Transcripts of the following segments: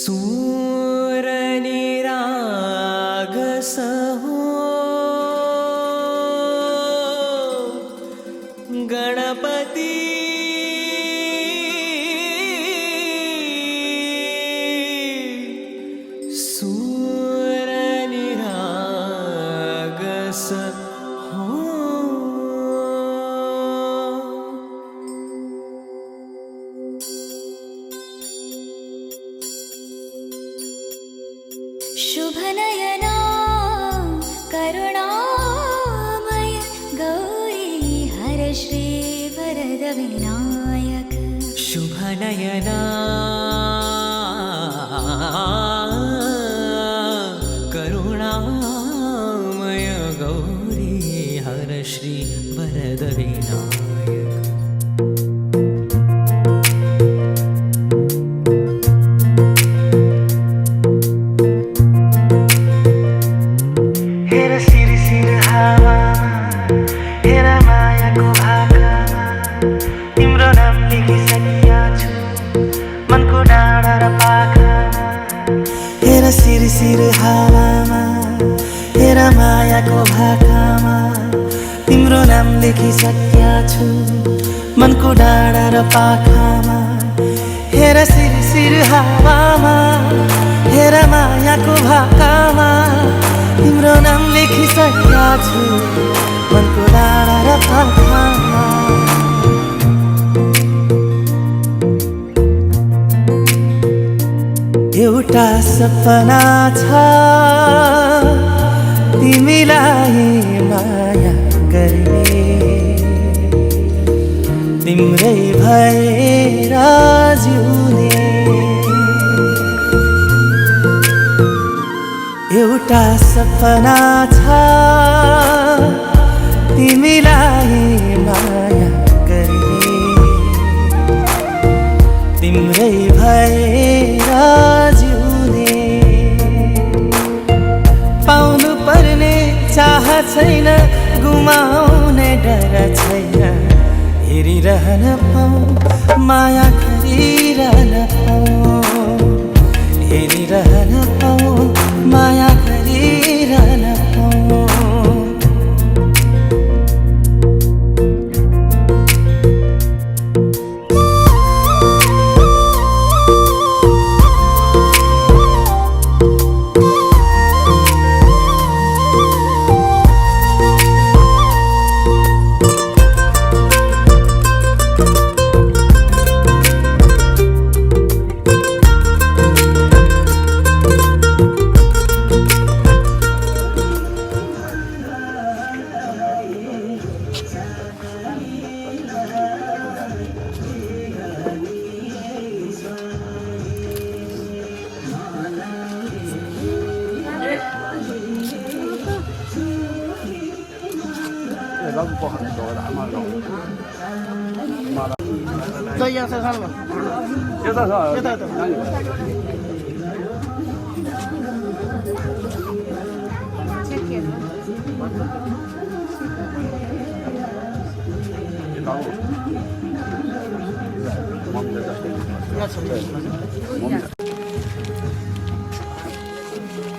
सूर निराग सहो गणपति सूर निराग सहो। शुभनयना करुणामय गौरी हर श्री वरद विनायक। शुभनयना करुणामय गौरी हर श्री वरद विनायक। तिम्रो नाम लेखिसकेका छु मनको डाँडा र पाखामा। हेर सिर हावामा हेर मायाको भाकामा। तिम्रो नाम लेखिसकेका छु मनको डाँडा र पाखामा। हेर सिर हावामा हेर मायाको भाकामा। तिम्रो नाम लेखिसकेका छु मनको डाँडा र पाखामा। एउटा सपना छ तिमीलाई माया गर्ने, तिम्रै भएर जिउने। एउटा सपना छ तिमीलाई माया गर्ने, तिम्रै भएर जिउने। पाउनु पर्ने चाह छैन गुमाउने डर छैन। हेरिरहन पाऊ माया गरिरहन पाऊ। हेरिरहन पाऊ माया गरिरहन पाऊ।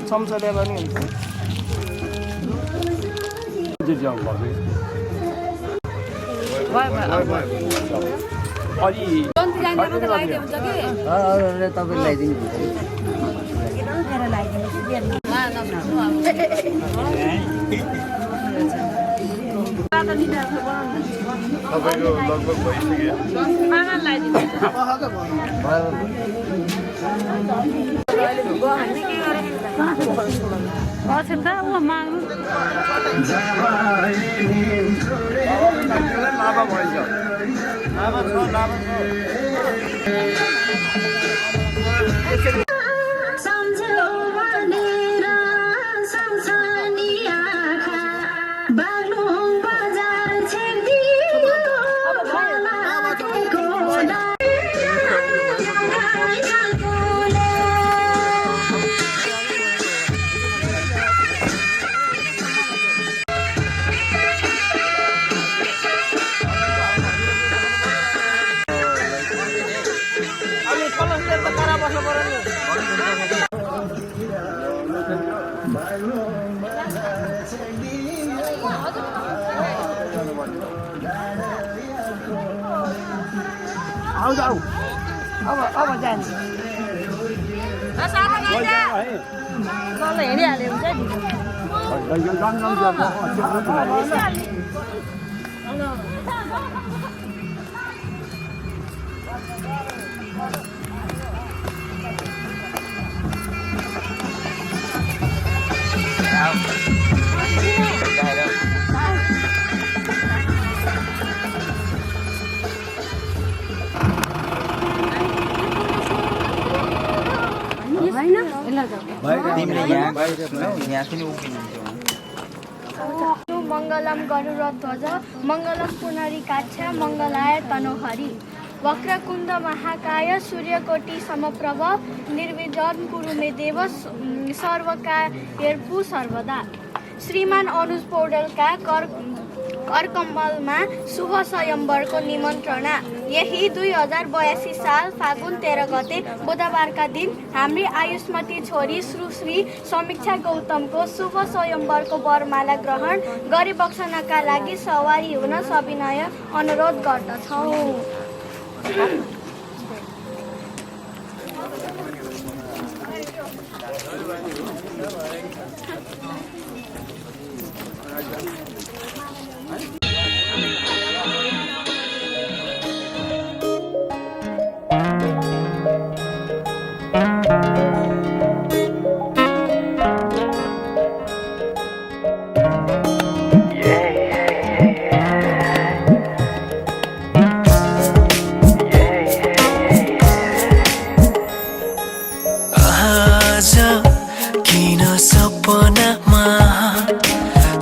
चम्चा ल्याएर पनि हुन्छ। तपाईँ ल्याइदिनु तपाईँको लगभग भइसक्यो। Kalau sudah perkara pasal barangnya. अब जाने हिँडिहाल्यो हुन्छ नि मङ्गलम गरुडध्वज मङ्गलम पुनरिकाक्ष मङ्गलाय तनोहरि वक्रकुण्ड महाकाय सूर्यकोटि समप्रभ निर्विघ्नं कुरु मे देव सर्वकार्येषु सर्वदा। श्रीमान अनुज पौडेलका करकम्मलमा शुभ स्वयम्वरको निमन्त्रणा। यही 2082 साल फागुन 13 गते बुधबारका दिन हाम्री आयुष्मती छोरी सुश्री समीक्षा गौतमको शुभ स्वयम्वरको वरमाला ग्रहण गरिबक्सनका लागि सवारी हुन सविनय अनुरोध गर्दछौँ। सपनामा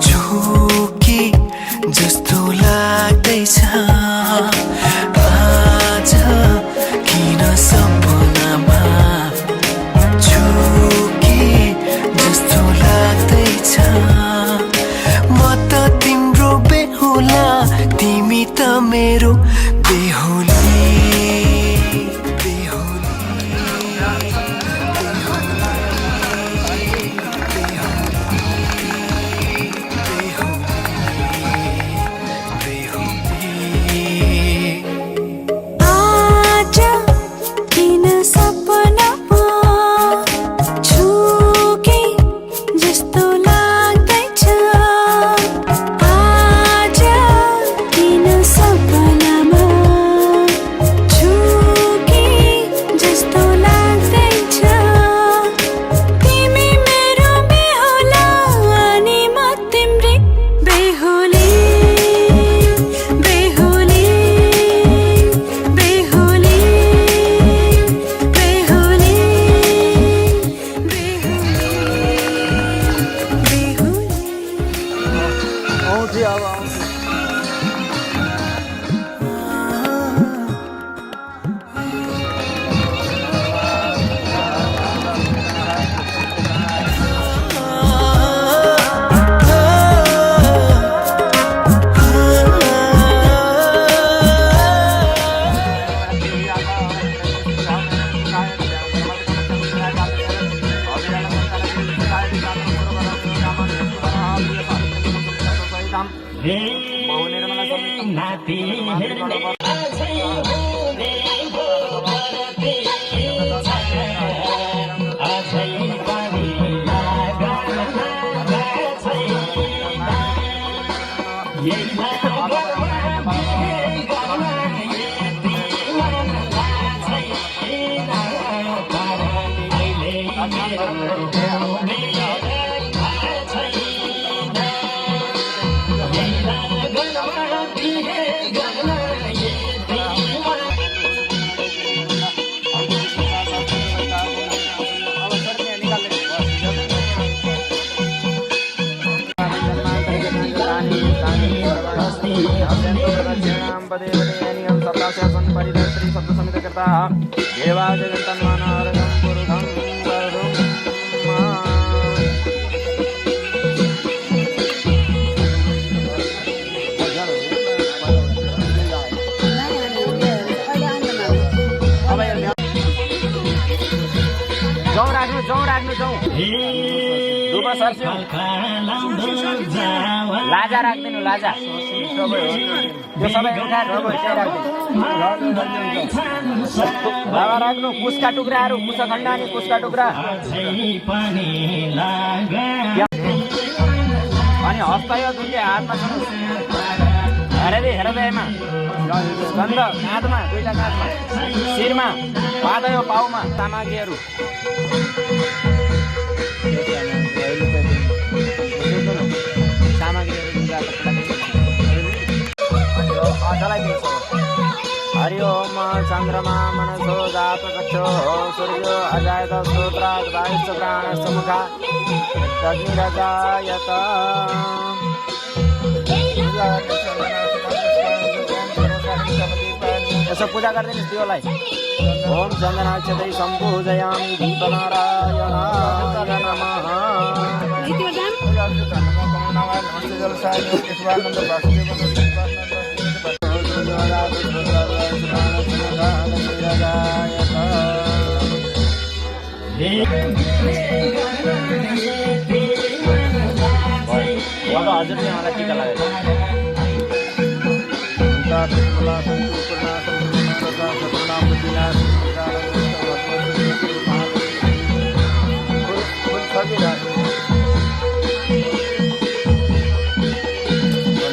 झुकी जस्तो लाग्दैछ आज किन सपनामा झुकी जस्तो लाग्दैछ म त तिम्रो बेहुला तिमी त मेरो बेहुली लाजा राख्दिनु लाजा यो सबै उठाएर लावा राख्नु कुसका टुक्राहरू कुसखण्ड अनि कुसका टुक्रा अनि हस्ता यो दुईले हातमा हेर एमा गन्ध काँधमा दुईटा काँधमा शिरमा पादा यो पाउमा सामग्रीहरू हरि ओम चन्द्रमा मनसो जात कक्षो सूर्यो अजायत स्तोत्रात् वायुश्च प्राणश्च मुखा अग्निरजायत यसो पूजा गरिदिनुहोस् दियोलाई ओम चन्दनाक्षतै सम्पूजयामि दीपनारायणाय नमः हजुरले मलाई टिका लगाएको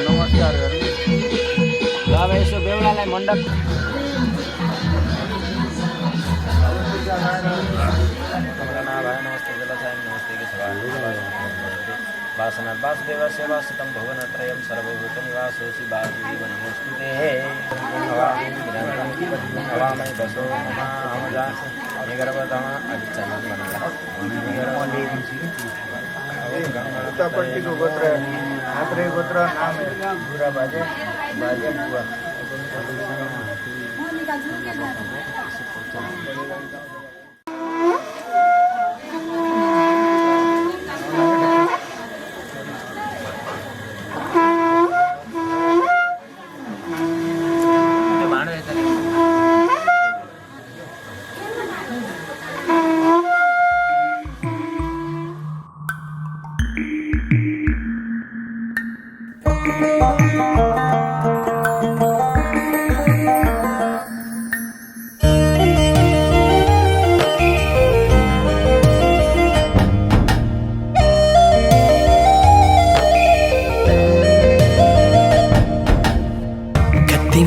नमस्कार ल अब यसो बेहुलालाई मण्डप वासना वासुदेव सेवा सुतम भुवनत्रयं सर्वभूतनिवासोऽसि वासुदेव नमोऽस्तुते हवामय बसो ममाहमजा निगर्भतम अभिचमन उत्तापट्टिको गोत्र आत्रेय गोत्र नाम बुढा बाजे बुवा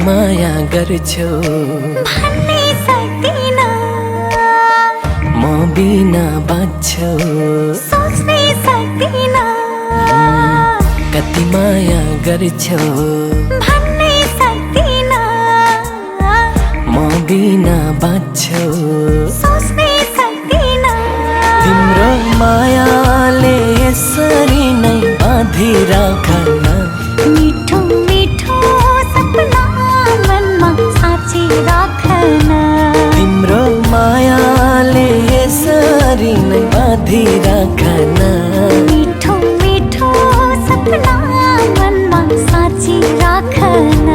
माया गर्छौ भन्नै सक्दिन म बिना बाँच्छौ सोच्नै सक्दिन कति माया गर्छौ भन्नै सक्दिन म बिना बाँच्छौ सोच्नै सक्दिन तिम्रो मायाले यसरी नै बाँधिराखन मिठो मिठो सपना मनमा साँची राखन तिम्रो मायाले यसरी नै बाँधिराखन मिठो मिठो सपना मनमा साँची राखन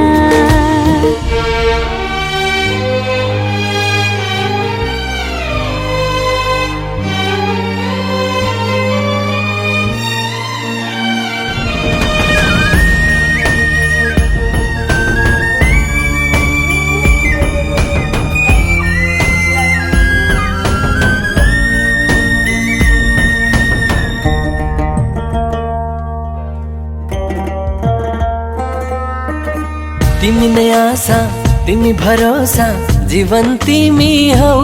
तिमी नै आशा तिमी भरोसा जीवन तिमी हौ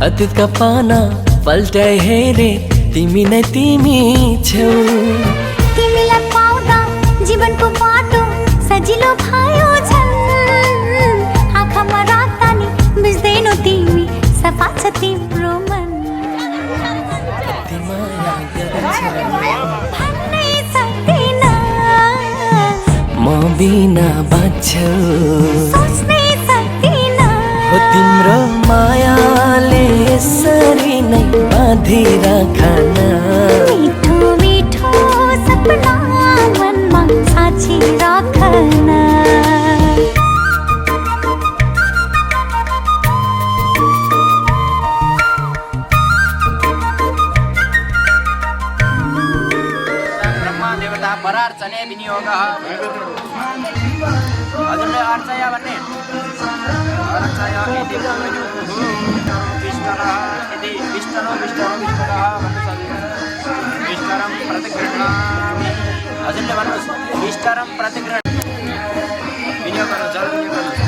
अतीतका पाना पल्टाइ हेरे तिमी नै तिमी छौ तिमीलाई पाउँदा जीवनको बाटो सजिलो भयो झन् आँखामा राख्दा नि बुझ्दैनौ तिमी सफा छ तिम्रो मन भन्नै सक्दिन म बिना बाँच्छौ सोच्नै सक्दिन हो तिम्रो मायाले यसरी नै बाँधिराखन मिठो मिठो सपना मनमा साँची राखन दर्शने विनियोगः हजुरले अर्चया भन्ने अर्चया यदि विष्टरः यदि विष्टरो विष्टरः भन्नु सक्नुहुन्छ विष्टरं प्रतिगृह्णामि हजुरले भन्नुहोस् विष्टरं प्रतिगृह्ण विनियोग गर्नु जल विनियोग गर्नु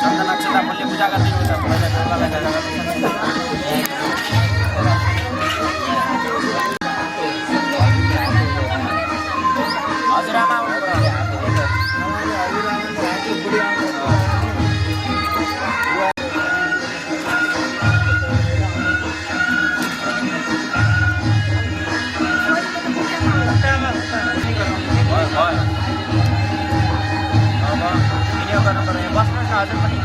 चन्दन अक्षता मूल्य पूजा गरिदिनुहुन्छ हजुरआमा बस्नुहोस् न हजुर पनि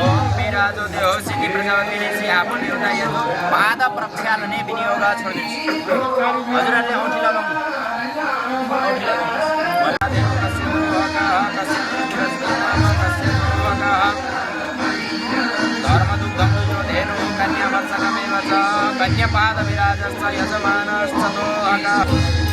ओम मेराजो देहो सिद्धि प्रजापतिले सियापन एउटा यो पाद प्रक्षालने विनियोग छोडिदिनुहोस् हजुरहरूले औँठी लगाउनु धर्मदुग्धं जो धेनु कन्यावत्सकमेव च कन्यापाद विराजश्च यजमानश्च दोहकः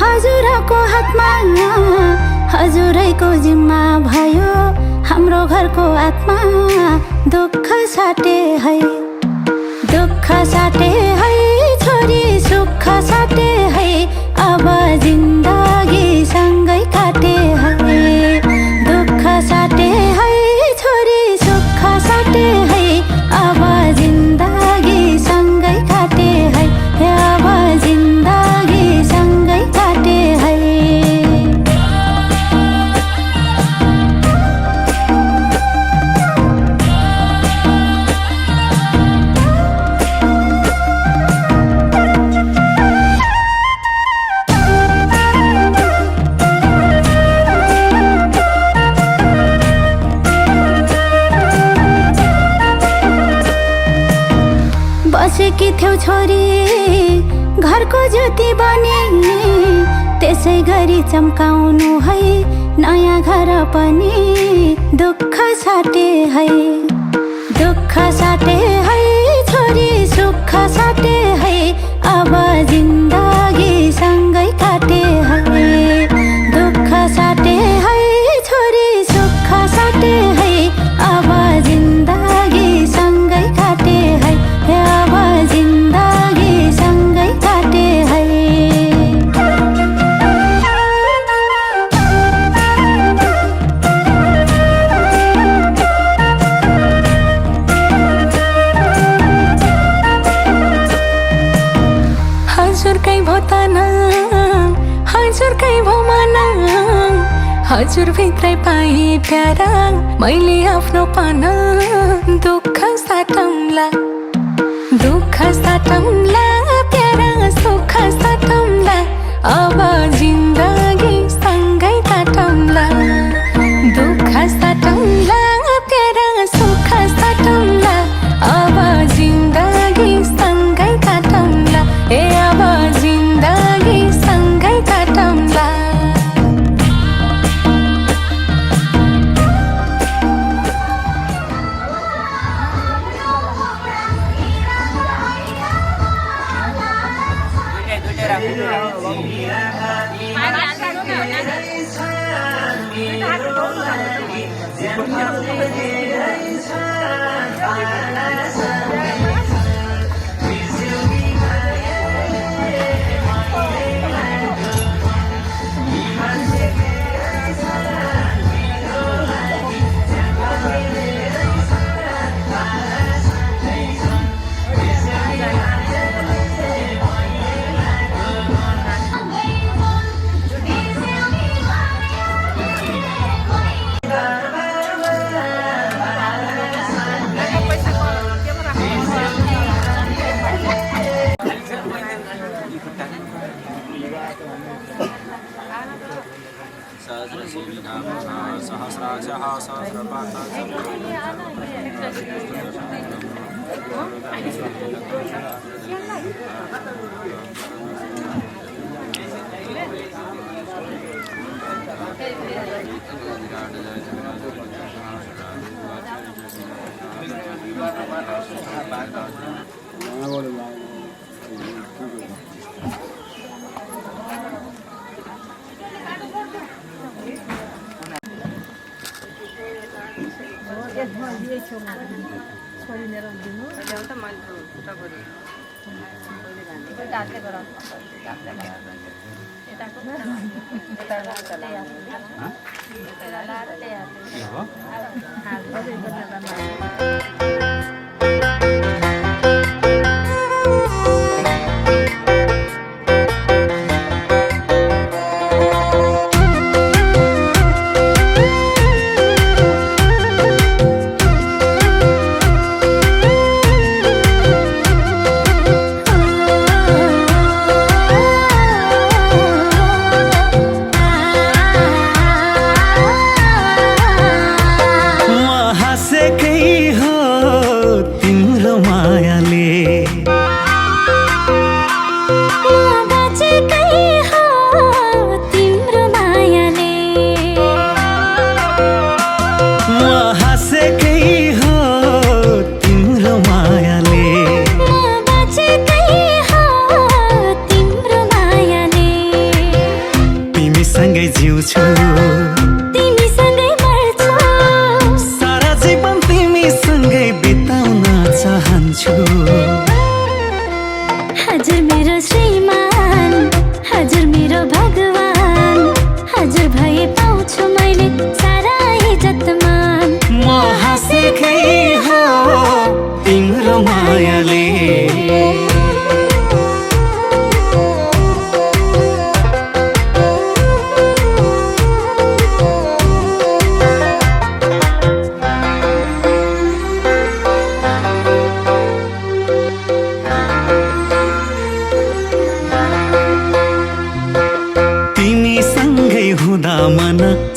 हजुरको हातमा हजुरैको जिम्मा भयो हाम्रो घरको आत्मा दुःख साटे है छोरी सुख साटे है अब जिन्दगी सँगै काटे है दुःख साटे है छोरी सुख साटे है अब जिन्दगी सँगै काटे है अब जिन्दगी सँगै काटे है बसेकी थियौ छोरी घरको ज्योति बने त्यसै गरी चम्काउनु है नयाँ घर पनि दुःख साटे है छोरी सुख साटे है अब जिन्दगी सँगै काटे है दुःख साटे है छोरी सुख साटे है अब जिन्दगी सँगै काटे है अब जिन्दगी सँगै काटे है हजुरकै भोतन हजुरकै भोमना हजुर भित्रै पाए प्यारा मैले आफ्नो पन दुःख साटम्ला प्यारा सुख साटम्ला अब जिन्दगी सँगै काटम्ला दुःख साटम्ला प्यारा सुख साटम्ला अब जिन्दगी सँगै काटम्ला ए अब जिन्दगी सँगै काटम्ला सहस्राक्षः सहस्रपातः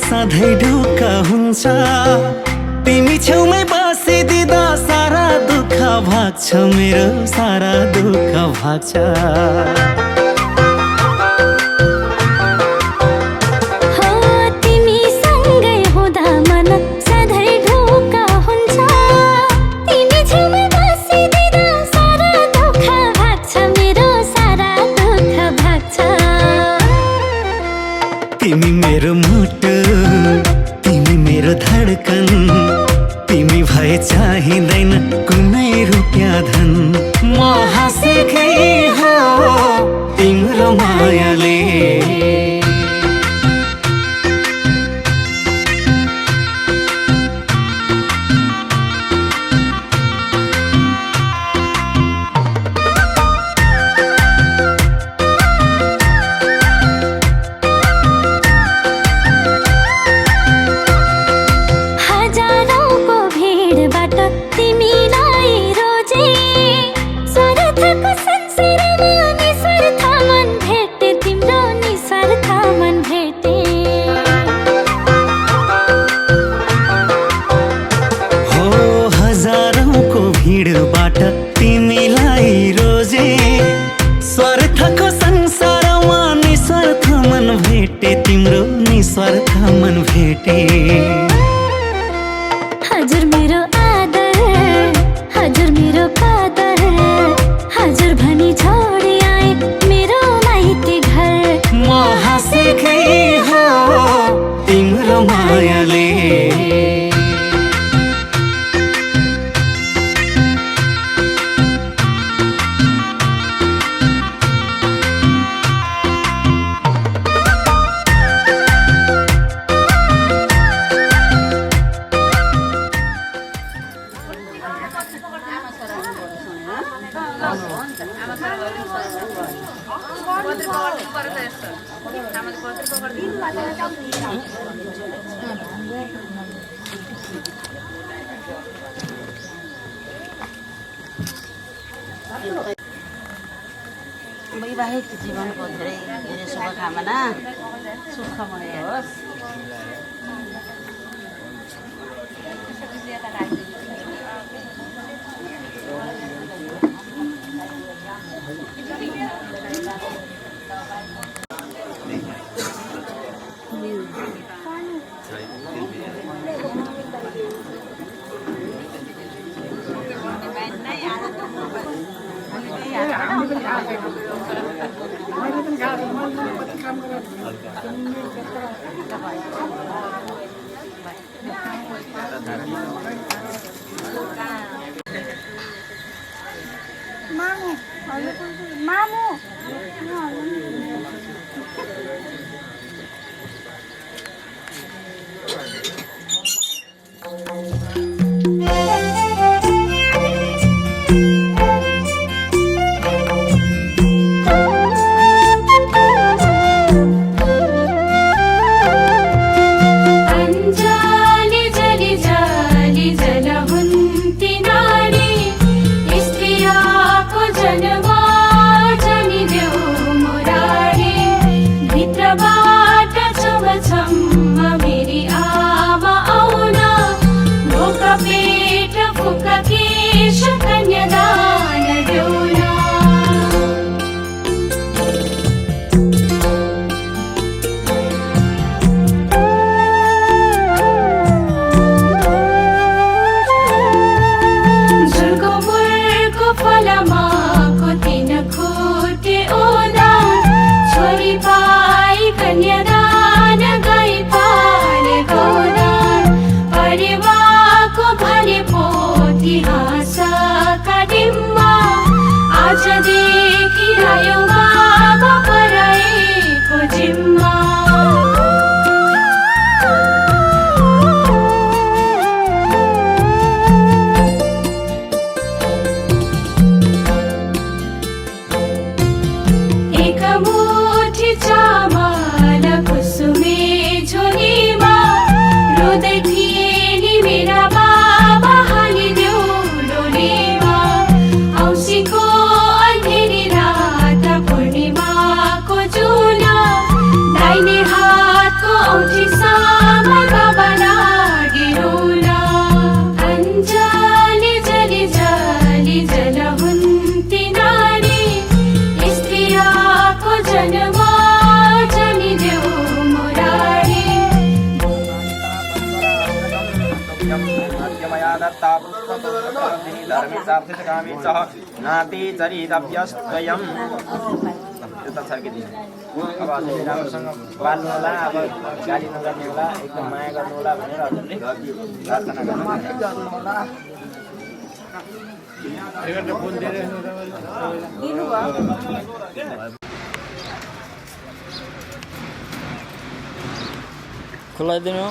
सधैँ ढुक्क हुन्छ तिमी छेउमै बसिदिँदा सारा दुःख भाग्छ मेरो सारा दुःख भाग्छ तिमी मेरो मुटु तिमी मेरो धडकन तिमी भए चाहिँदैन कुनै रुपियाँ धन म हाँसेकै हो तिम्रो मायाले भिडबाट तिमीलाई रोजे स्वार्थको संसारमा निस्वार्थ मन भेटे तिम्रो निस्वार्थ मन भेटे हजुर मेरो आदर हजुर मेरो कदर हजुर भनी छोडी आए मेरो माइती घर म हाँसेकै हो तिम्रो मायाले वैवाहिक जीवनको धेरै धेरै शुभकामना सुखमय होस्। अञ्जलि जलि जलि जलहुन्ती नारी स्त्रियाको जन्म जनिदेऊ मुरारी भित्रबाट छमछम्म मेरी आमा आउन ढोका पेट फुक केश कन्यादान देउन झुलको मुरको फलमाको तिन खुट्टे ओदा छोरी पाई कन्यादान गई पाले गौदान परिवारको भने पोती हाँसका डिम्मा आजदेखि आयो बाबा पराएको जिम्मा एक मुठी चामल कुसुमे झोलीमा रुँदै थिए नि मेरा बाबा हालिदेऊ डोलीमा औँसीको अँधेरी रात पूर्णिमाको जुला दाहिने हातको औँठी सामा बाबा लागि रौला अञ्जलि जलि जलि जलहुन्ती नारी स्त्रियाको जन्म जनिदेऊ मुरारी मया दत्ता पुष्पपुष्पकर्मिः धर्मिचार्थितकामी च नाति चरितव्यस्त्वयम् अब हजुरले राम्रोसँग पाल्नु होला अब गाली नगर्नु होला एकदम माया गर्नु होला भनेर हजुरले प्रार्थना गर्नु होला खुलाइदिनु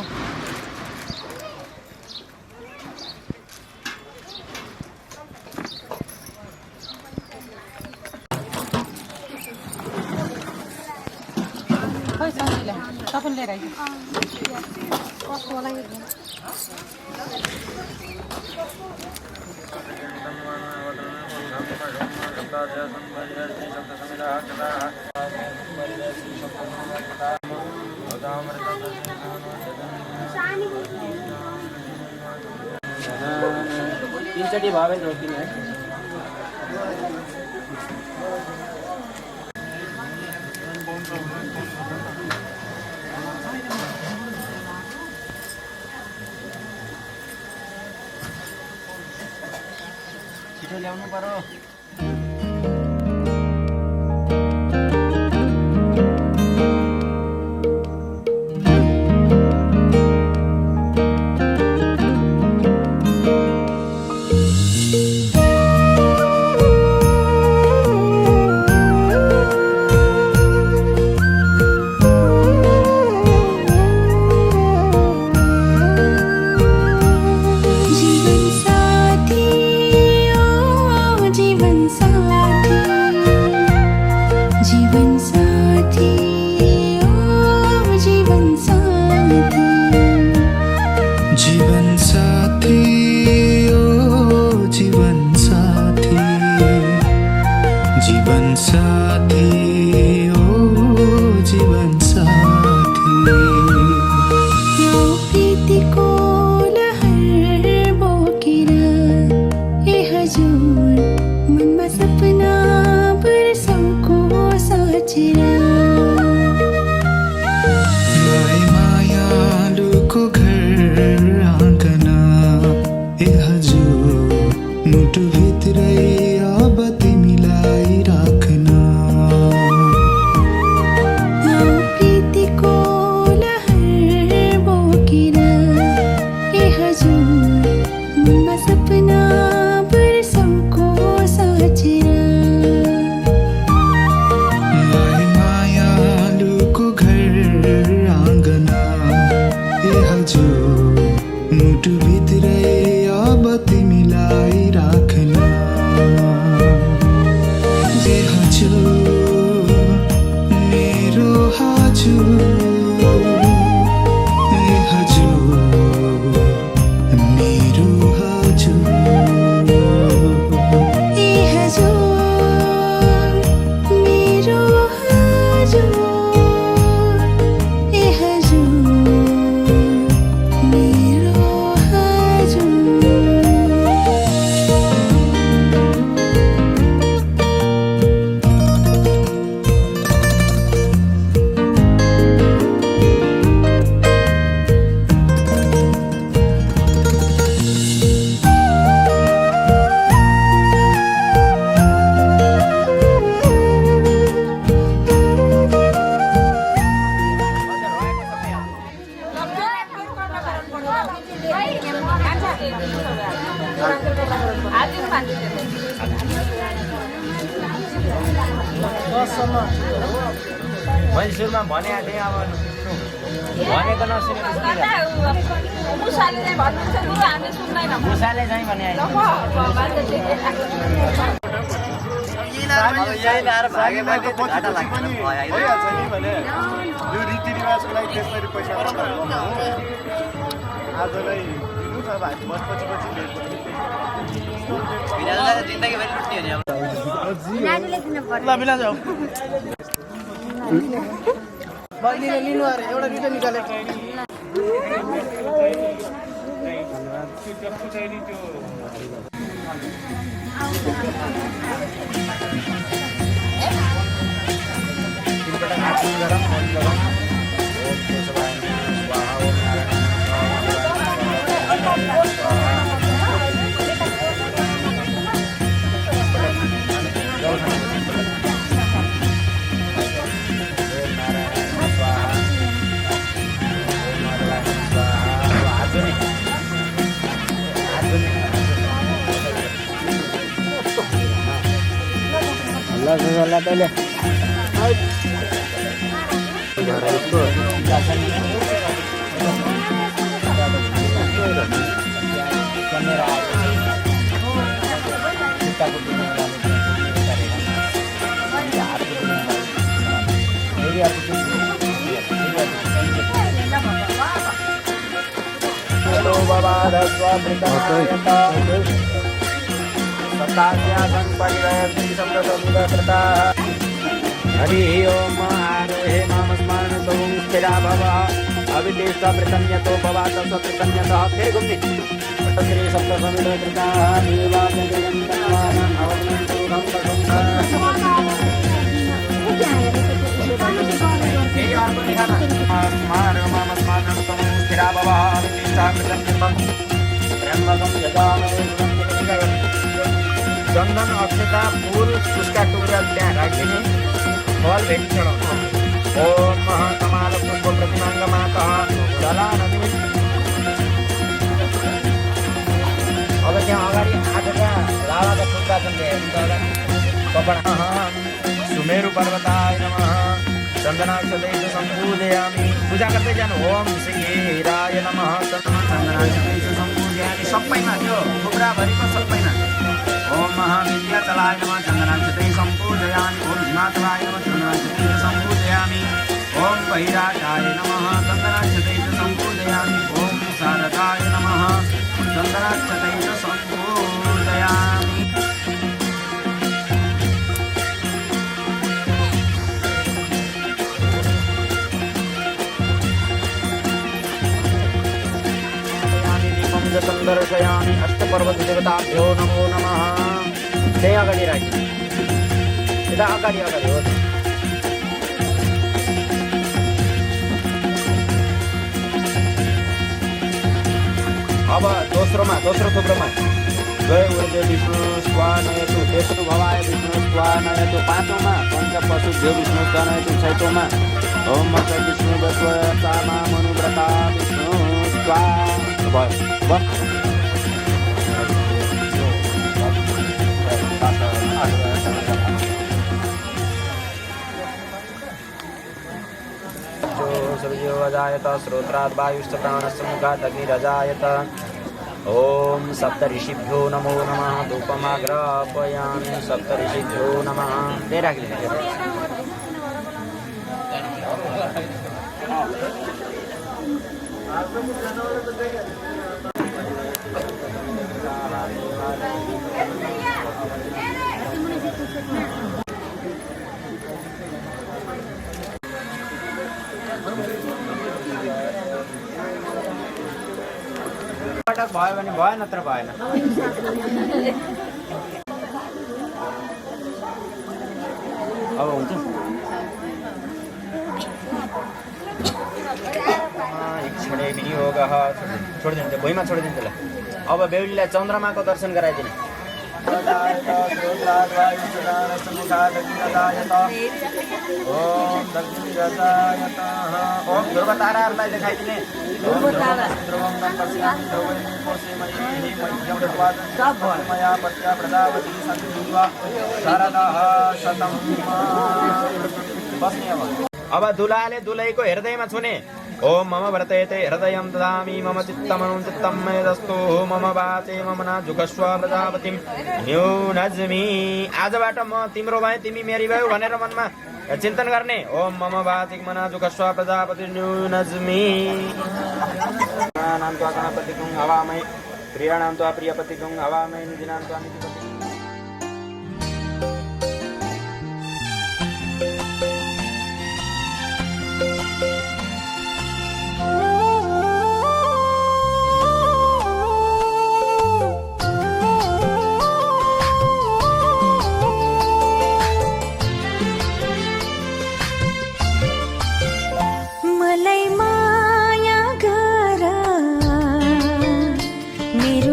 तीनचोटि भावे रोकिने है छिटो ल्याउनु पर्यो मुटु भित्रै अब तिमीलाई मुटुभित्रै अब तिमीलाई राख्न जे हजुर मेरो हजुर ए हजुर मेरो हजुर ए हजुर मेरो हजुर ए हजुर मेरो हजुर मैले सुरुमा भनेको थिएँ अब भनेको नसुनेको मुसाले चाहिँ भने यो रीतिरिवाजको लागि त्यसरी पैसा आजलाई दिनु छ अब हामी पछि जिन्दगीभरि लुट्ने हो नि अब लिनु अरे एउटा दुइटा निकाले हरि ओम आरोहे नाम स्मरण तो स्थिरा भव अविदेश प्रतन्यतो भवात प्रतन्यतः फिर घूमने श्री सप्त समित कृता देवा जगन्नाथ अवतंतु हम स्मरण नाम स्मरण तो स्थिरा भव अविदेश प्रतन्यतः त्र्यंबकं यजामहे चन्दन अक्षता फूल उसका टुक्रा त्यहाँ राखिदिने फल भेटी चढाउनु ओम महाकमाल पुष्प प्रतिमाङ्गमातः जला नदी अब त्यहाँ अगाडि आठवटा लाभाका टुक्रा छन् कपडा सुमेरु पर्वताय नमः चन्दनाक्षतैः सम्पूजयामि पूजा गर्दै जानु ओम श्रीराय नमः चन्दनाक्षतैः सम्पूजयामि सबैमा त्यो टुक्राभरिको सबैमा ओम महाविद्याचलाय नमः चन्दनाक्षतैः सम्पूजयामि ओम हिमाचलाय नमः चन्दनाक्षतैः सम्पूजयामि ओम बहिराटाय नमः चन्दनाक्षतैः सम्पूजयामि ओम शारदाय नमः चन्दनाक्षतैः सम्पूजयामि दर्शयामि अष्टपर्वतदेवताभ्यो नमो नमः त्यही अगाडि राखि यता अगाडि अगाडि हो अब दोस्रो थुप्रोमा जय ऊर्जे विष्णु स्वानयतु तेस्रो भवाय विष्णु स्वानयतु पाँचौँमा पञ्चपशुभ्यो विष्णु स्वानयतु छैटौँमा ओम विष्णु सामा मनुव्रता विष्णु स्वा भयो सूर्यो अजायत श्रोत्रात् वायुश्च प्राणस्य मुखात् अग्निरजायत ॐ सप्तऋषिभ्यो नमो नमः धूपमाग्रापयामि सप्तऋषिभ्यो नमः त्यही राखिदिनु पटक भयो भने भयो नत्र भएन अब हुन्छ क्षणे विनियोगः छोडिदिनु त्यो भुइँमा छोडिदिनु त्यसलाई अब बेहुलीलाई चन्द्रमाको दर्शन गराइदिने ओम ध्रुव ताराहरूलाई देखाइदिने अब दुलाले दुलैको हृदयमा छुने ओम मम व्रतेते हृदयं ददामि मम चित्तमनुं चित्तं मे दस्तु मम वाचे मम नाजुकस्व प्रजापतिं न्यूनज्मि आजबाट म तिम्रो भए तिमी मेरी भयो भनेर मनमा चिन्तन गर्ने ओम मम वाचे मम नाजुकस्व प्रजापति न्यूनज्मि नाम त्वा गणपतिं हवामहे प्रियाणां त्वा प्रियपतिं हवामहे निधिनां त्वा निधिपतिं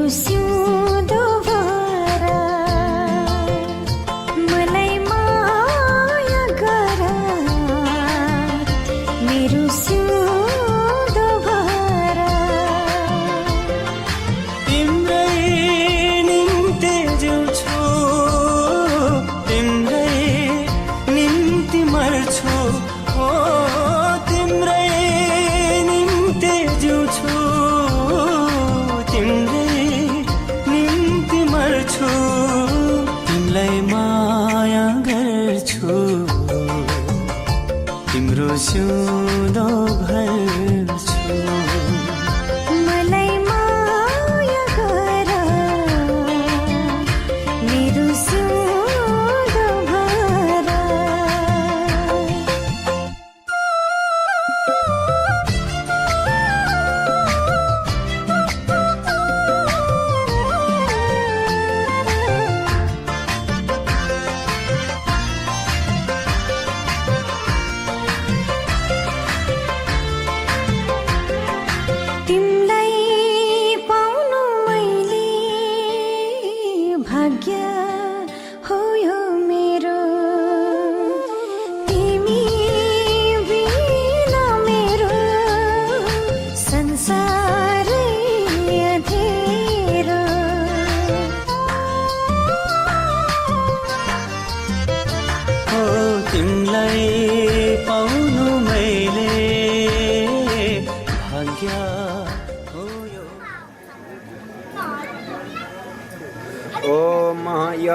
सिउँदो भर्छु मलाई माया गर मेरो सिउँदो भर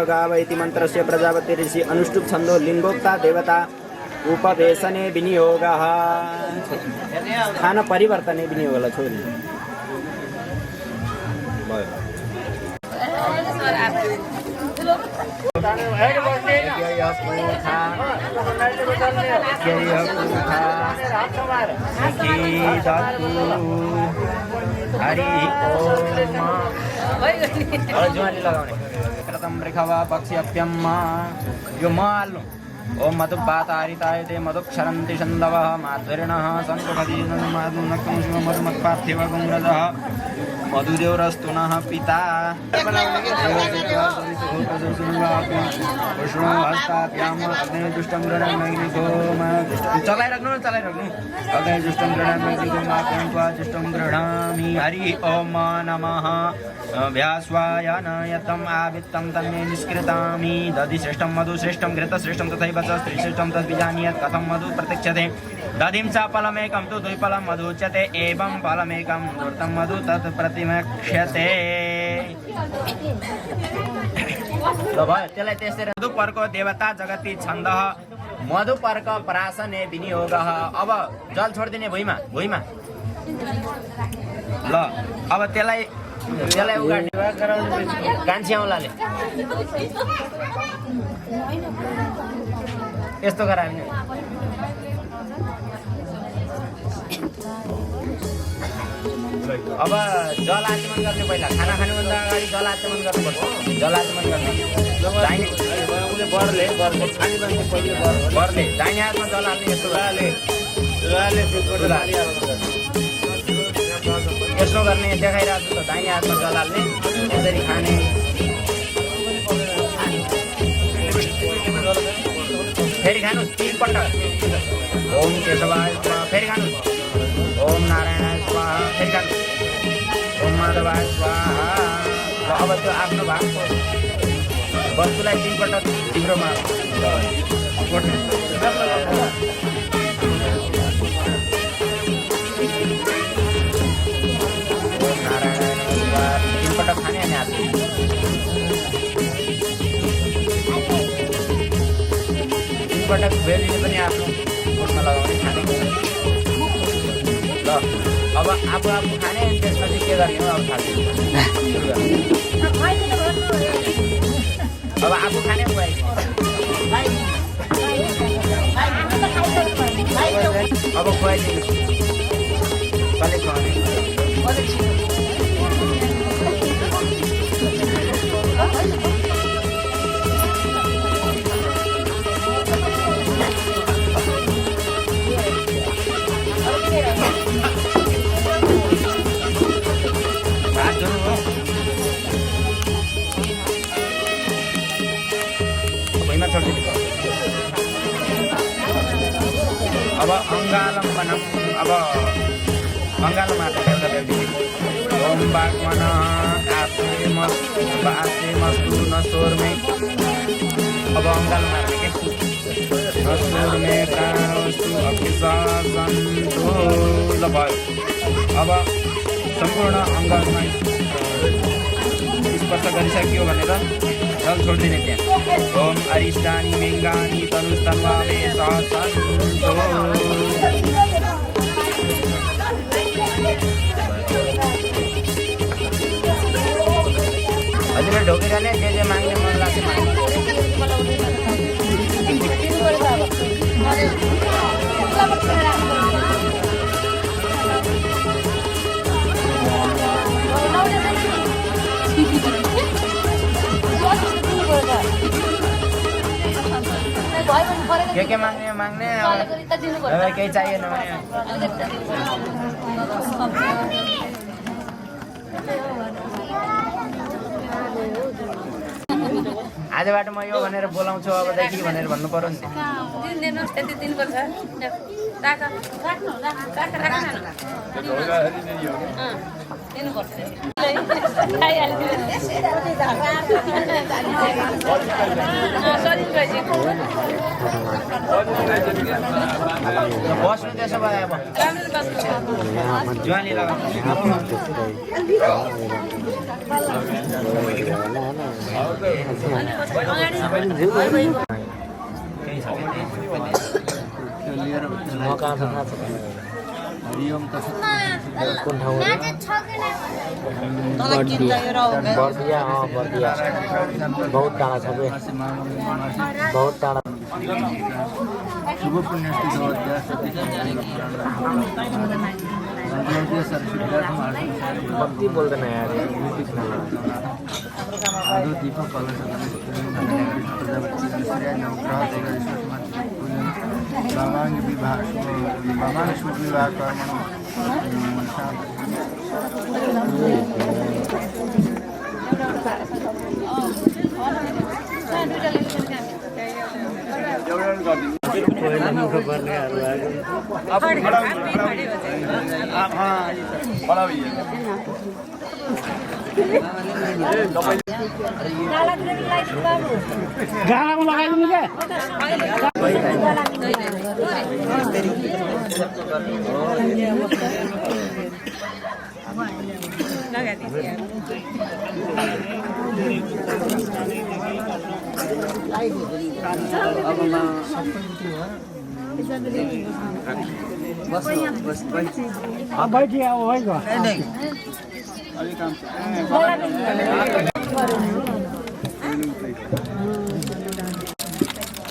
गावैति मन्त्रस्य प्रजापति ऋषि अनुष्टुप छन्दो लिङ्गोक्ता देवता उपवेशने विनियोगः स्थान परिवर्तने विनियोगलाई छोड्नु ृखवा पक्ष्यप्यम्मा यो म हाल्नु ओम मधुपातारिताय ते मधुक्षरन्ति छन्दवः माध्वरिणः मधुमत्पार्थिव गुंरजः मधुदेवरस्तु नः पिता चलाइराख्नु गृह्णामि हरि ओम नमः व्यास्वाय नयतम् आवित्तं तन्मे निष्कृतामि दधि श्रेष्ठं मधु श्रेष्ठं घृत श्रेष्ठं तथैव च स्त्री श्रेष्ठं तद्विजानीयत् कथं मधु प्रत्यक्षते दधिं च फलमेकं तु द्विफलं मधुच्यते एवं फलमेकं धूर्तं मधु तत् प्रतिमक्ष्यते ल भयो त्यसलाई त्यसरी मधुपर्क देवता जगति छन्दः मधुपर्क प्राशने विनियोगः अब जल छोडिदिने भुइँमा ल अब त्यसलाई उगाड्ने कान्छी औँलाले यस्तो गरायो अब जल आचमन गर्ने पहिला खाना खानुभन्दा अगाडि जल आचमन गर्नुपर्छ जल आचमन गर्ने बरले दाहिने हातमा जल हाल्ने यस्तो यसो गर्ने देखाइरहेको छु त दाहिने हातमा जल हाल्ने यसरी खाने फेरि खानुहोस् 3 पल्ट ओम केशवाय स्वाहा फेरि खानुहोस् ओम नारायणाय स्वाहा फेरि खानुहोस् ओम माधवाय स्वाहा अब त्यो आफ्नो भागको वस्तुलाई 3 पल्ट तिम्रोमा पटक खाने अनि हात 3 पटक बेलीले पनि आफ्नो मुखमा लगाउने खाने ल अब आफू खाने अनि त्यसपछि के गर्ने हो अब खाने अब आफू खाने अब खुवाइदिनु कसले खुवाउने अब अङ्गालम्बनम अब अङ्गालमा ओम बागमन आसे मस्तु नसोर में अब अङ्गाल मार्ने के नसोर में कारोस्तु अभिसासन्तु ल भयो अब सम्पूर्ण अङ्गालमा स्पर्श गरिसक्यो भनेर जल छोडिदिने त्यहाँ ओम अरिष्टानि मेङ्गानि तनुस्तन्वामे सहसन्तु हजुर ढोकिरहने जे माग्ने मन लाग्छ के माग्ने केही चाहिएन भने आजबाट म यो भनेर बोलाउँछु अबदेखि भनेर भन्नु पर्यो नि बस्नु त्यसो भए अब ज्वानी बर्दिया बहुत टाढा छ बहुत टाढा शुभ पुण्यस्ति भक्ति बोल्दैन यार दीपक वामांग विवाह शुभ विवाह कर्म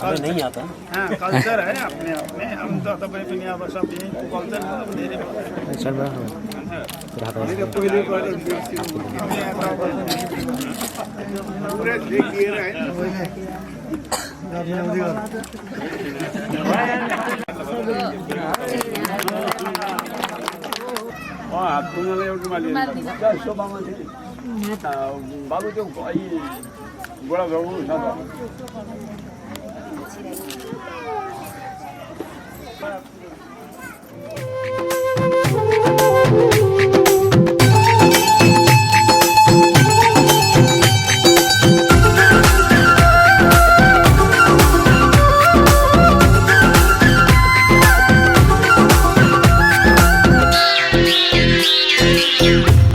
नहीं आता कल्चर है अपने आप में हम तो तपाईँ पनि अब सब कल्चर धेरै पुरै देखिएर हात पुग्नलाई एउटा सोफामा बाबु त्यो गोडा झोक्नु छ त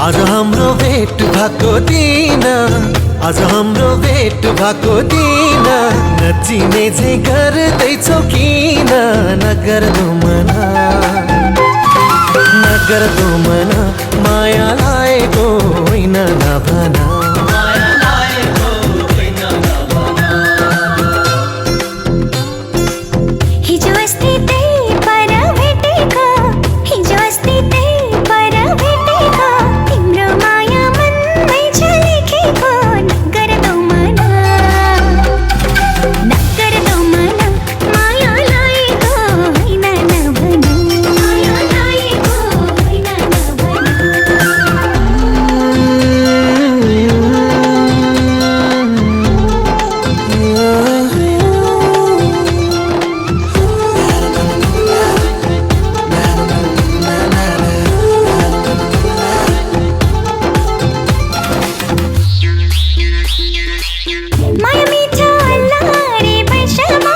आज हाम्रो भेट भएको दिन आज हाम्रो भेट भएको दिन नचिने चाहिँ गर्दैछौ किन नगर्दो मना माया लागेको होइन नभना हिजो अस्ति त्यही पर भेटेको हिजो अस्ति त्यही पर भेटेको तिम्रो माया मनमै छ लेखेको नगर्दो मना माया लागेको होइन नभना माया लागेको होइन माया मिठो अल्लारे बैसमा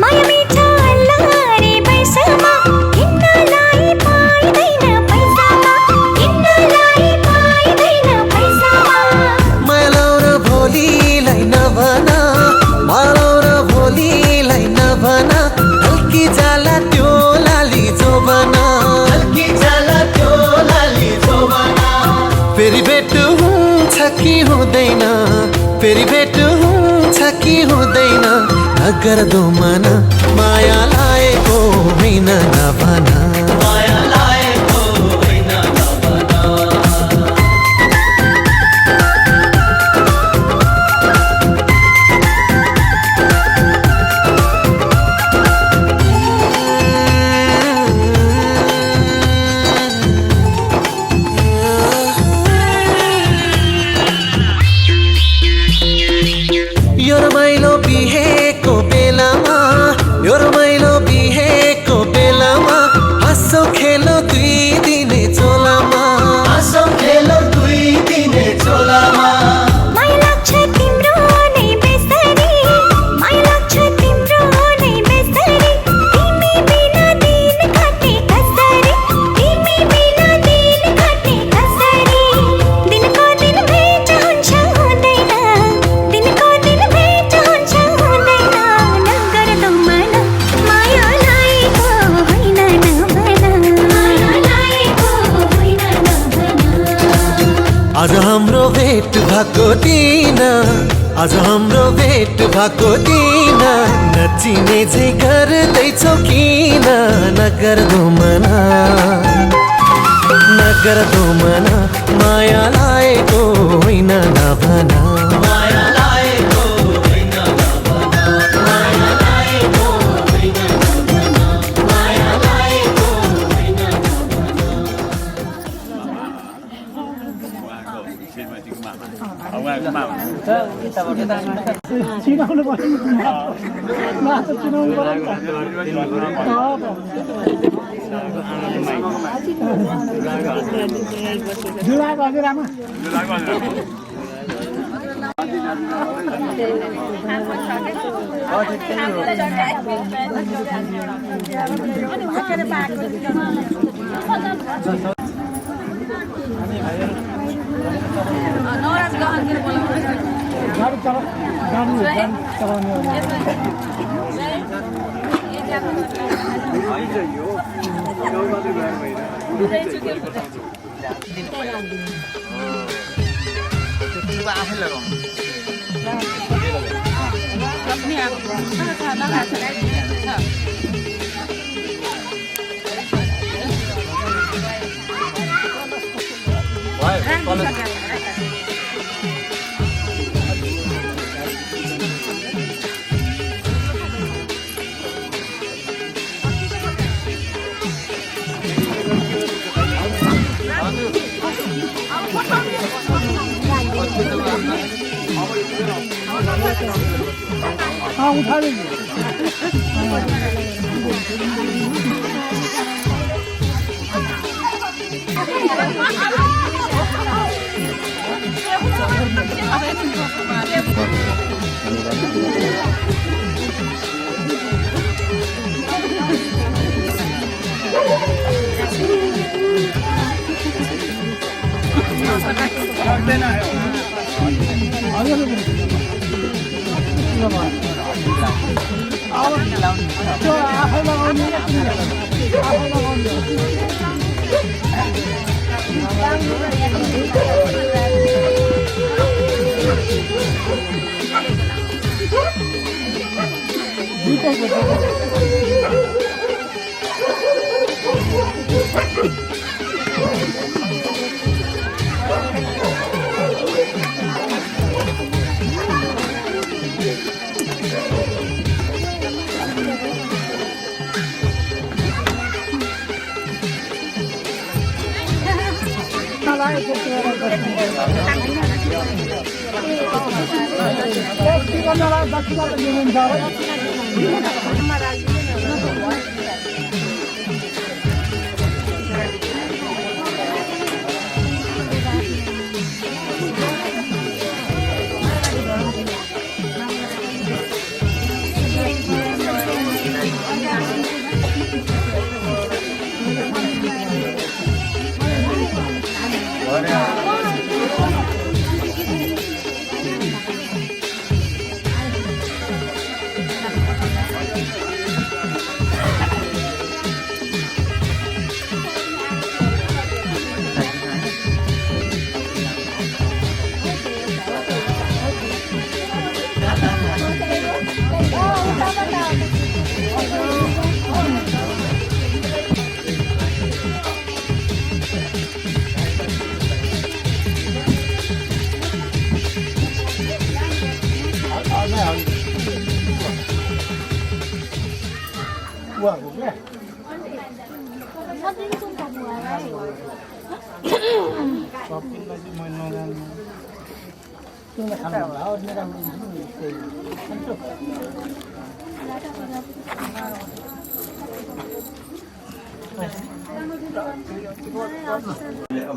माया मिठो अल्लारे बैसमा किन्नलाई पाइदैन पैसामा किन्नलाई पाइदैन पैसामा मायालौ र भोलिलाई नभना मायालौ र भोलिलाई नभना हल्की जाला त्यो लाली जोबना फेरि भेट हुन्छ कि हुँदैन फेरि भेट हुन्छ कि हुँदैन नगर्दो मना माया लागेको होइन नभना यो रमाइलो बिहेको बेलामा यो रमाइलो बिहेको बेलामा हाँसो खेलो दुई दिने चोलामा माया लाग्छ तिम्रो नै बेसरी माया लाग्छ तिम्रो नै बेसरी तिमी बिना दिन काट्ने कसरी तिमी बिना दिन काट्ने कसरी दिनको दिन भेट हुन्छ हुँदैन दिनको दिन भेट हुन्छ हुँदैन नगर्दो मना माया लागेको होइन नभना माया लागेको होइन नभना आज हाम्रो भेट भएको दिन आज हाम्रो भेट भएको दिन नचिने चाहिँ गर्दैछौ किन नगर्दो मना माया लागेको होइन नभना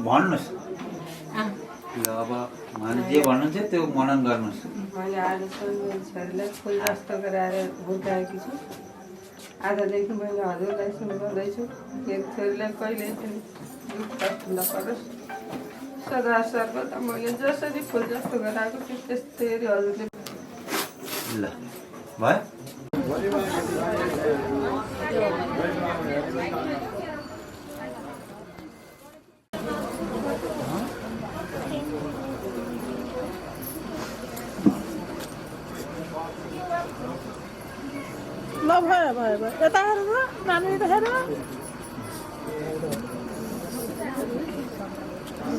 भन्नुहोस् ल अब उहाँले जे भन्नुहुन्छ त्यो मनन गर्नुहोस्। मैले आजसम्म मेरो छोरीलाई फुल जस्तो गराएर हुर्काएकी छु। आजदेखि मैले हजुरलाई सुनाउँदैछु, मेरो छोरीलाई कहिल्यै पनि दुःख कष्ट नपरोस्। सदा सर्वदा मैले जसरी फुल जस्तो गराएको छु त्यस्तै हजुरले ल भयो। ल भयो भयो भयो यता हेर न नानी हेर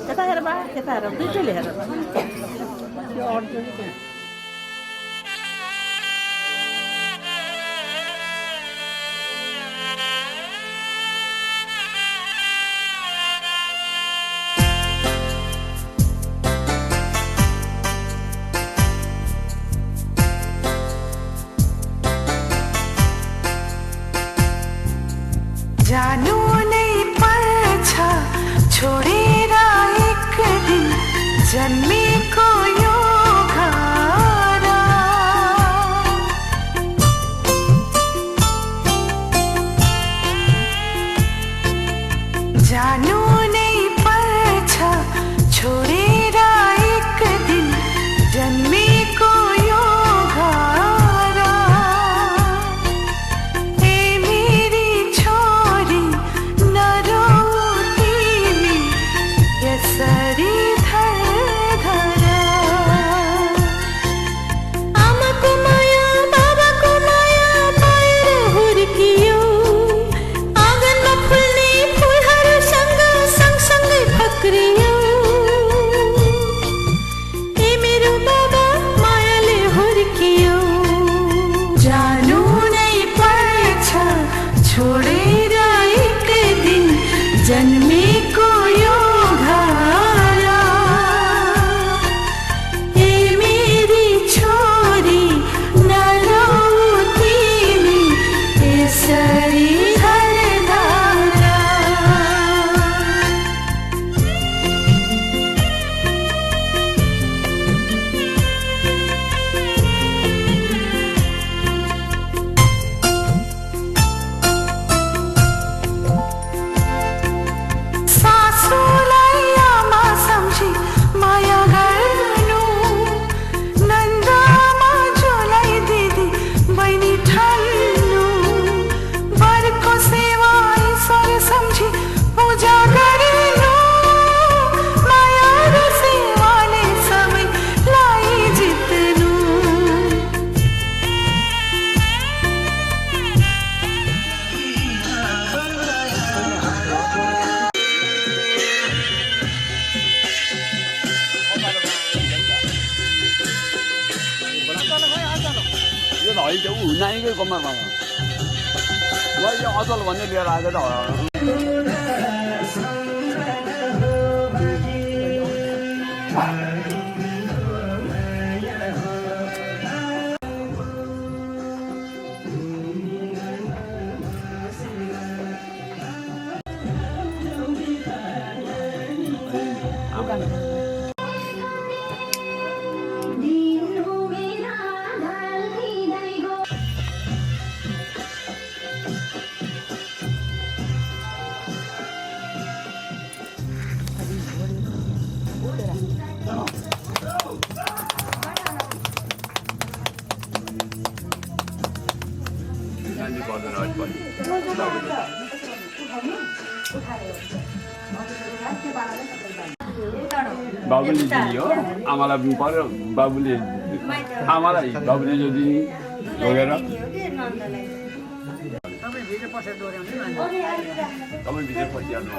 यता हेर बा यता हेर दुईटैले हेर त्यो अड्छ नि जानु नै पर्छ छोडेर एक दिन जन्मेको यो घर अहिले चाहिँ ऊ नानीकै कम्मरमा मैले अचल भन्ने लिएर आएको त हो बाबुले दियो आमालाई पर्यो बाबुले आमालाई बाबुले जो दिने लगेर तपाईँ भित्र पसिहाल्नु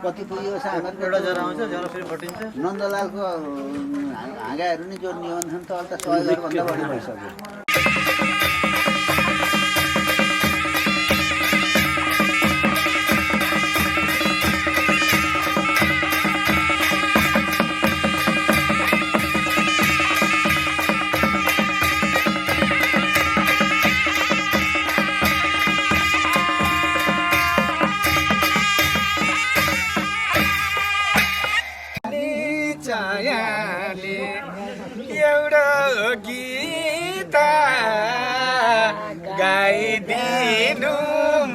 कति पुग्यो एउटा जरा आउँछ जरा फेरि फटिन्छ नन्दलालको हाँगाहरू नि जोड्ने हो भने त अहिले त 100,000 भन्दा बढी भइसक्यो गाइदिनु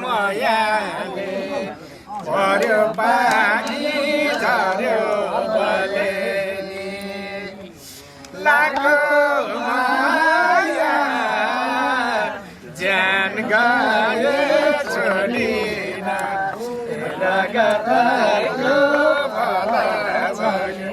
मयाले पर्यो पानी झर्यो बलेनी लाखो माया ज्यान गयो छोडिन लगातारको भला भयो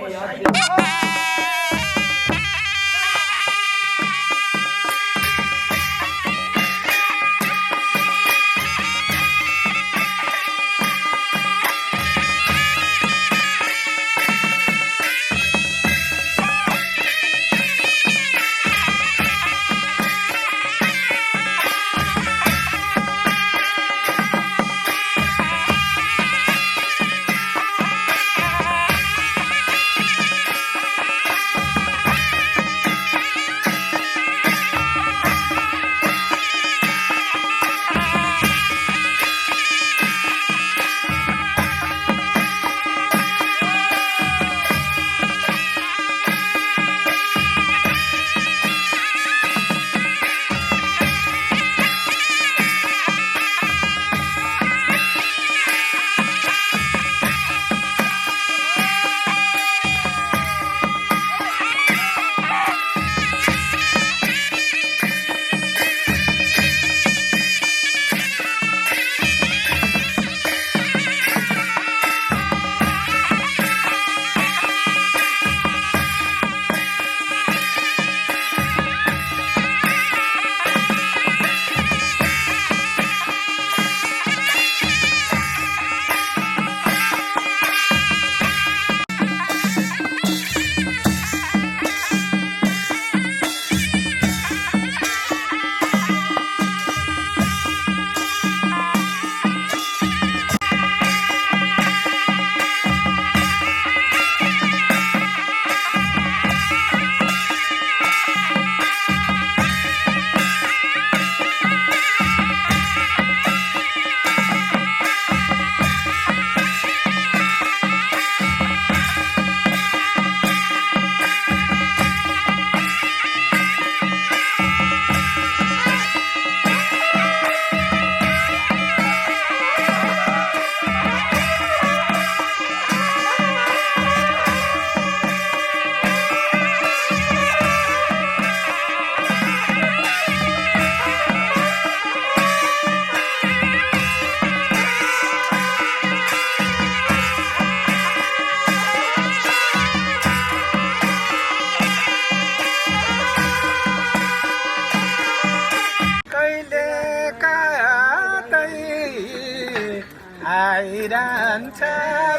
गरिरहन्छ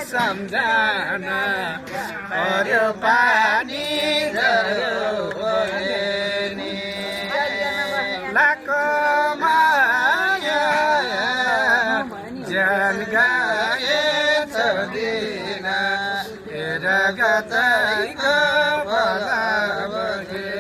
सम्झना पर्यो पानी झऱ्यो नि लाखो माया ज्यान गएछ दिन हेर गतैको भलावरी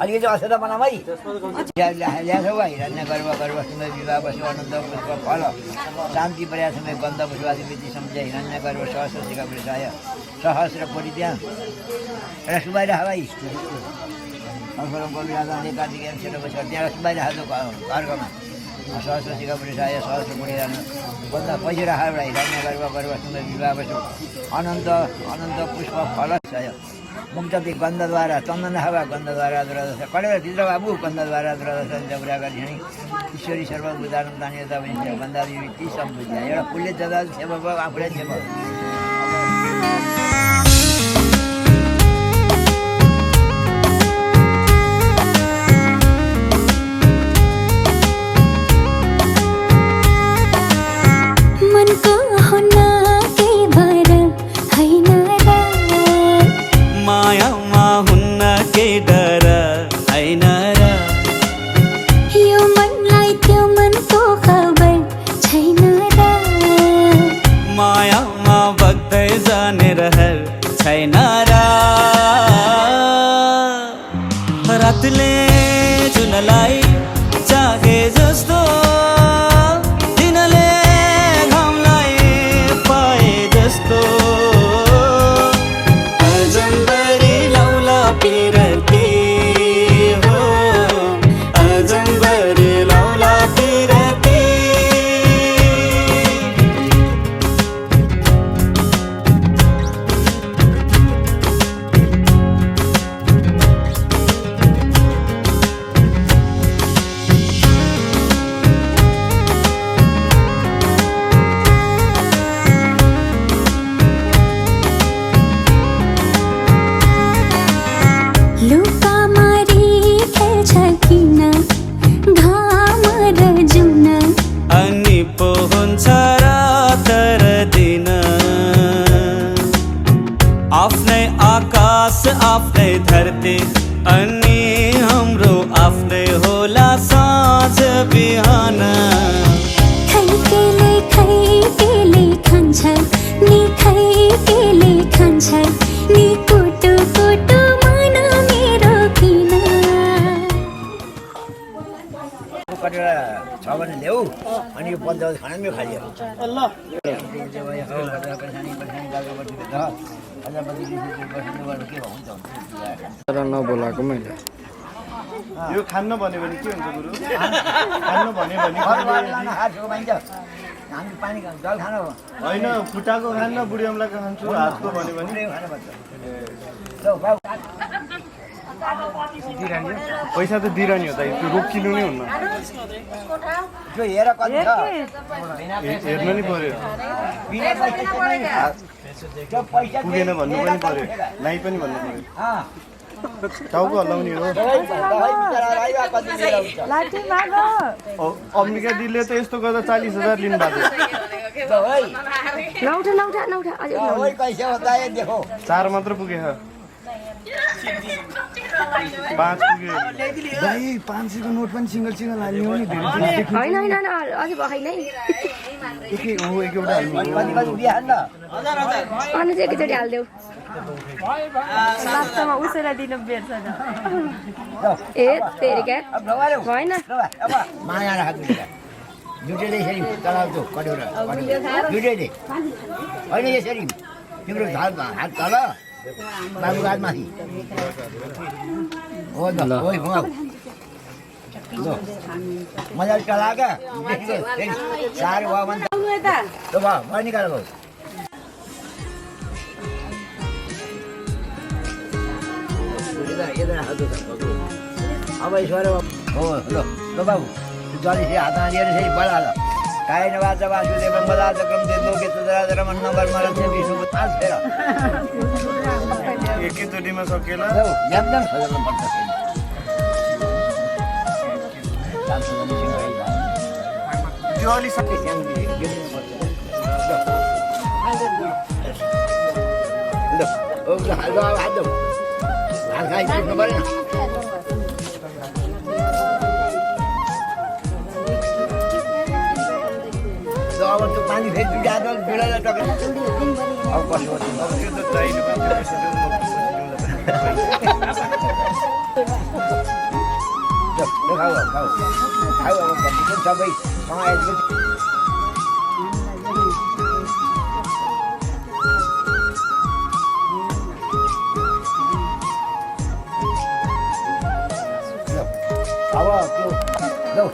अलिकति अक्षता बनाऊ है ल्याछौ है हिरण्य गर्व गर्व सुन्दर विवाह बसु अनन्त पुष्प फल शान्ति पर्या समय गन्ध पुष्पादि विधि सम्झ्या हिरण्य गर्व सहस्र शिखा वृषाय सहस्र कोटि त्यहाँ एउटा सुबाइराख भाइ कार्तिकेय सेतो बसेर त्यहाँ सुबाइराख अर्घमा सहस्र शिखा वृषाय सहस्र कोटि गन्ध पैसा राख एउटा हिरण्य गर्व गर्व सुन्दर विवाह बसु अनन्त अनन्त पुष्प फल मुक्ति गन्धद्वारा चन्दन हावा गन्धद्वारा दुरादशा कडेर भित्र बाबु गन्धद्वारा दुरादशा जबुरा गरिणी ईश्वरी सर्वभूतानं दानीयता भनिन्छ गन्धादेवी ती सम्बुद्ध्या एउटा फुलले जदा सेवा भयो आफूलाई सेवा मनको हुना के भर हैन मायामा हुन्न के डर हैन र यो मनलाई त्यो मनको खबर छैन र मायामा बग्दै जाने रहर छैन र रातले जुनलाई चाहे जस्तो दिनले घामलाई पाए जस्तो अजम्बरी लौला पिरती हो अजम्बरी लौला पिरती लुका मारी खेल्छ किन घाम र जुन अनि पो हुन्छ रात र दिन आफ्नै आकाश आफ्नै धरती अनि हाम्रो आफ्नै होला साँझ बिहान खैकेले खान्छ नि खैकेले खान्छ नि कुटु कुटु मन मेरो किन कतिवटा छ भने ल्याऊ अनि यो पञ्चावत खानामै खालियो नबोलाएको मैले यो खान्न भन्यो भने के हुन्छ गुरु खानु भन्यो भने हामी पानी जल खानु हो होइन खुट्टाको खान्न बुढी अम्लाको खान्छु हातको भन्यो भने पैसा त दिइरहने हो त त्यो रोकिनु नै हुन्न त्यो हेर कति छ हेर्नु नि पर्यो पुगेन भन्नु पनि पर्यो नाइ पनि भन्नु पर्यो टाउको हल्लाउने हो अम्बिका दिदीले त यस्तो गर्दा 40,000 लिनु भएको थियो 4 मात्र पुगे 5 पुगे भाइ 500 को नोट पनि सिंगल सिंगल हाल्ने हो नि होइन अझै भएन है एकै हो एकैवटा हाल्नु अनि चाहिँ एकैचोटि हालिदेऊ लास्टमा उसैलाई दिन बेर्छ ए तेरि क्या भएन माया राख दुइटैले यसरी चलाउँछु कटौरा दुइटैले होइन यसरी तिम्रो हात तल बाबु हात माथि हो त हो घुमाऊ मजाले चला क्या साह्रो भयो भने त भयो निकाल भाउ अब यसो हो ल बाबु जल हातमा लिएर यसरी बढा ल कायन वाचा वासुदेव मदा चक्रम दे लोके तुदरा मन नगर मरन से विष्णु 5 फेर एकैचोटिमा सकेला एकदम सजिलो पर्छ त्यो अलि सके अब त्यो पानी फेरि दुइटा बेलालाई टक्कर अब कसो अब त्यो त चाहिने पैसा खाऊ अब सबै समाएपछि अब त्यो लौ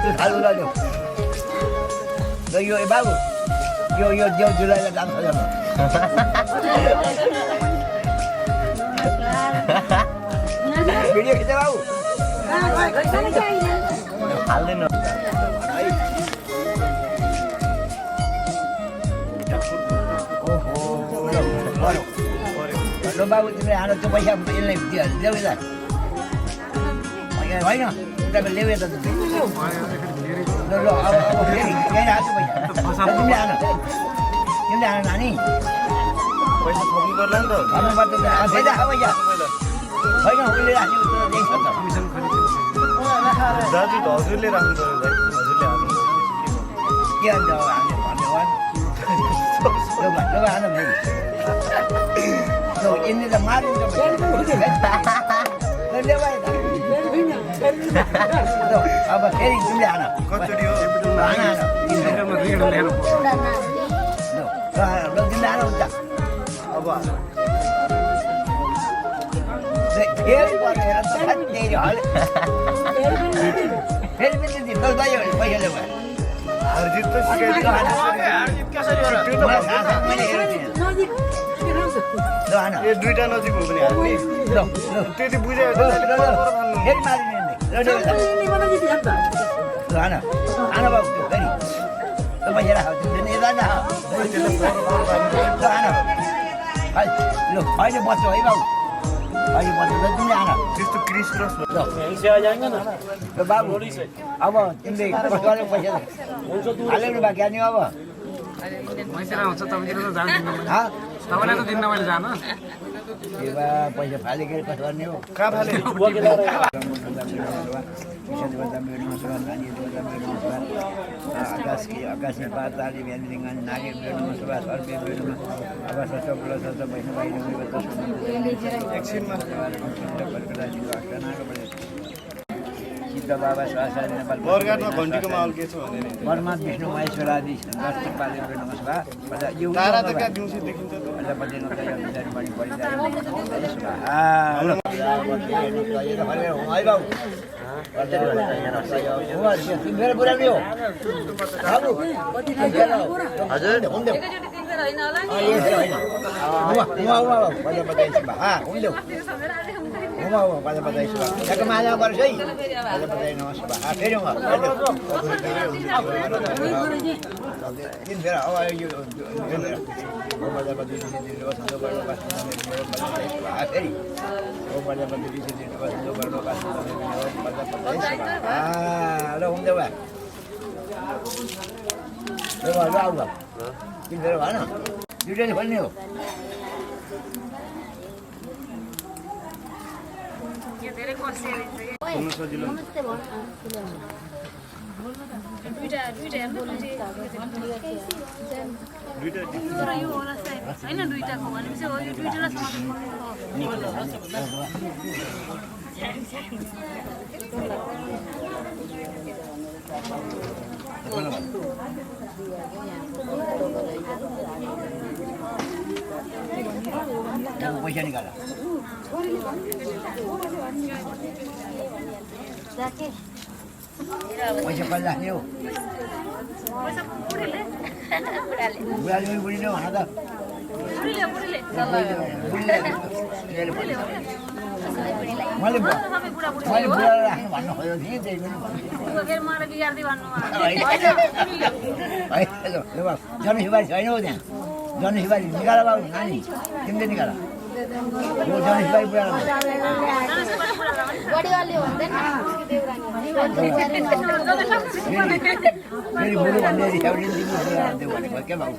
त्यो थालु ल्याउ ल यो बाबु यो देउ जुलाईलाई जान्छ भिडियो खिच्छ बाबु हाल्दैन ल बाबु तिमीले हाल्नु त्यो पैसा यसलाई ल्याउ यता होइन तपाईँ ल्याउ यता ल ल अब फेरि यहीँ राख्छु पैसा तिमीले हान नानी पैसा थप्नु पर्ला नि त थप्नुपर्छ पैसा पैसा होइन उसले राख्ने दाजु त हजुरले राख्नु पर्यो भाइ हजुरले हाल्नु के अन्त हामीले भन्ने ल हान फेरि यिनले त मारिन्छ अब फेरि तिमीले हान कचोडी हो तिमीले हान हुन्छ अब फेरि परेर फेरि पनि पैसा ल्याउ हारजित त सिकाइदिनु यो दुईटा नजिक हो भने हाल्ने त्यति बुझायो फेरि मारिने आन बाबु त्यो फेरि पैसा राख यता न ल अहिले बस्छ है बाबु अहिले बस्छ तिमीले आन त्यस्तो क्रिस क्रस ल बाबु अब तिमीले कसले पैसा हालेर बाँकी हाल्ने अब तपाईँलाई त दिन्न मैले जान पैसा फालेको कसो गर्ने हो कहाँ फाले आकाशमा पाताली भ्यान नागे नमस्कार सर्वे अब एकछिनमा सिद्ध बाबा स्वास्थ्य नेपाल बरगाडमा घन्टीको माहौल के छ भने बर्मा विष्णु महेश्वर आदि नमस्कार यो तारा त क्या दिउँसो देखिन्छ मेरो बुढामी हो हजुर माला गर्छ है फेरि ल हुन्छ बा आऊ तिन फेर भएन दुइटै खोल्ने हो पैसा निकाल पैसा कहिले राख्ने हो बुढाले बुढी नै भन त मैले बुढालाई राख्नु भन्नु खोजेको थिएँ त्यही पनि जनसुपारी छैन हौ त्यहाँ जनसुपारी निकाल बाबु नानी तिमीले निकाल यो जनसुपारी बुढालाई फेरि बुढो भन्ने भनेको के भाउ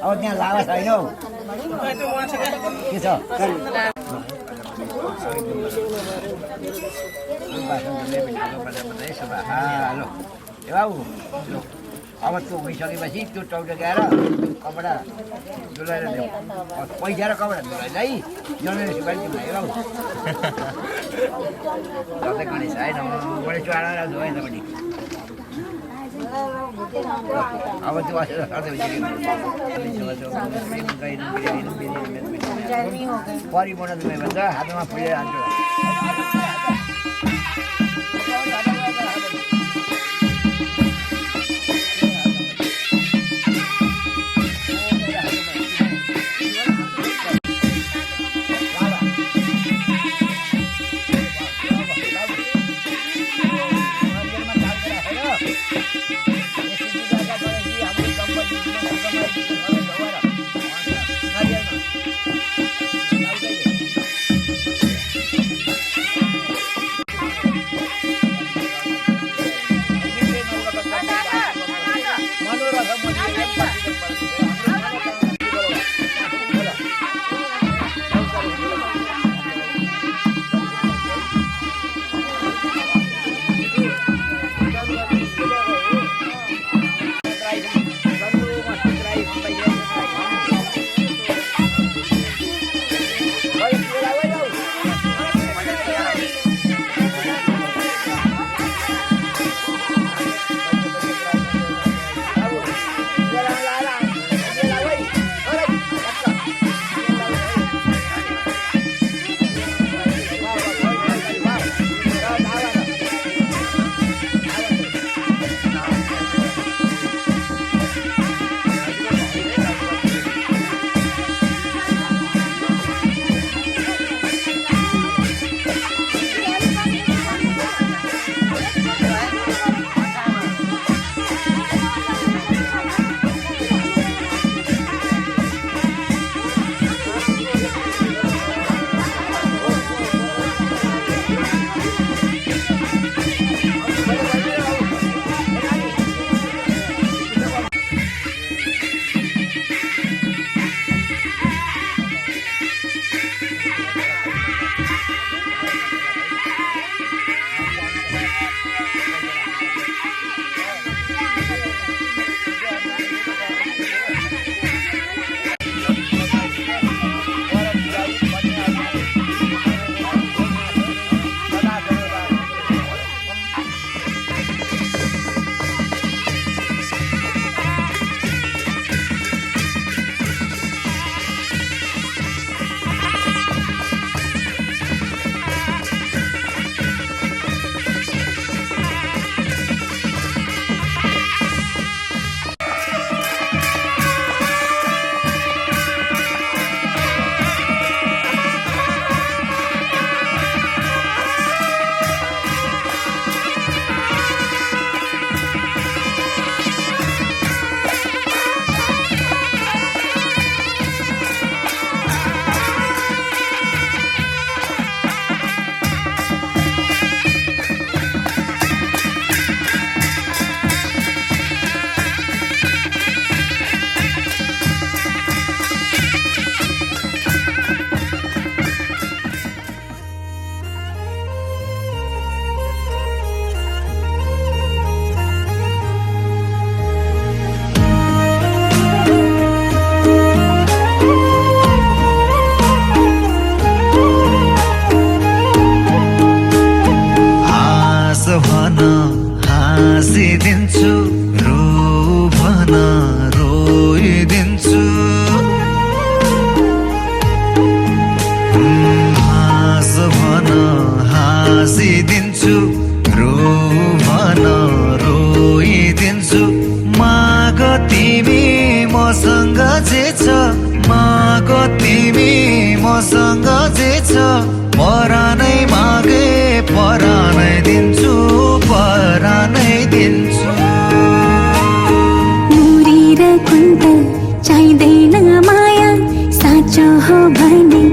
अब त्यहाँ लाभा छैन हौ के छ बाबु अब त्यो भइसकेपछि त्यो टौटक्याएर कपडा डुलाएर ल्याऊ पैसा र कपडा डुलाएर है जनेर सुपारी भयो जतै गणेश है बढी चढाएर धोएन पनि अब त्यो असर परिपूर्ण दुई भन्छ हातमा फुलेर हाल्छु हाँसिदिन्छु रो भन रोइदिन्छु हाँस भन हाँसिदिन्छु रो भन रोइदिन्छु माग तिमी मसँग जे छ माग तिमी मसँग जे छ परानै मागे परानै दिन्छु परानै दिन्छु मुरी र कुन्तल चाहिँदैन माया साँचो हो भने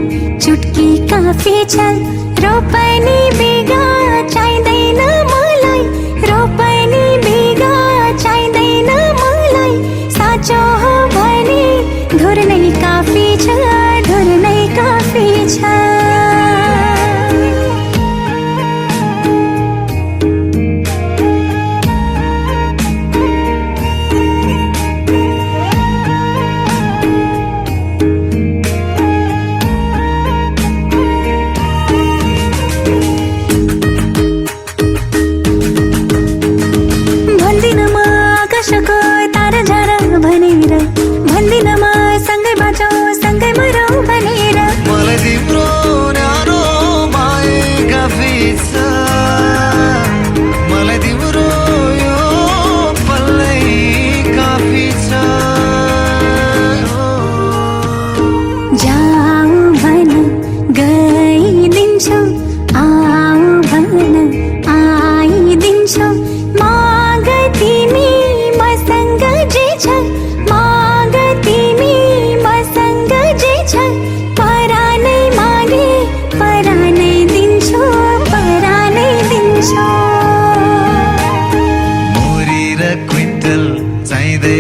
चुटकी काफी छ रोपनी बिगा चाहिँदैन मलाई रोपनी बिगा चाहिँदैन मलाई साँचो हो भने धुर नै काफी छ धुर नै काफी छ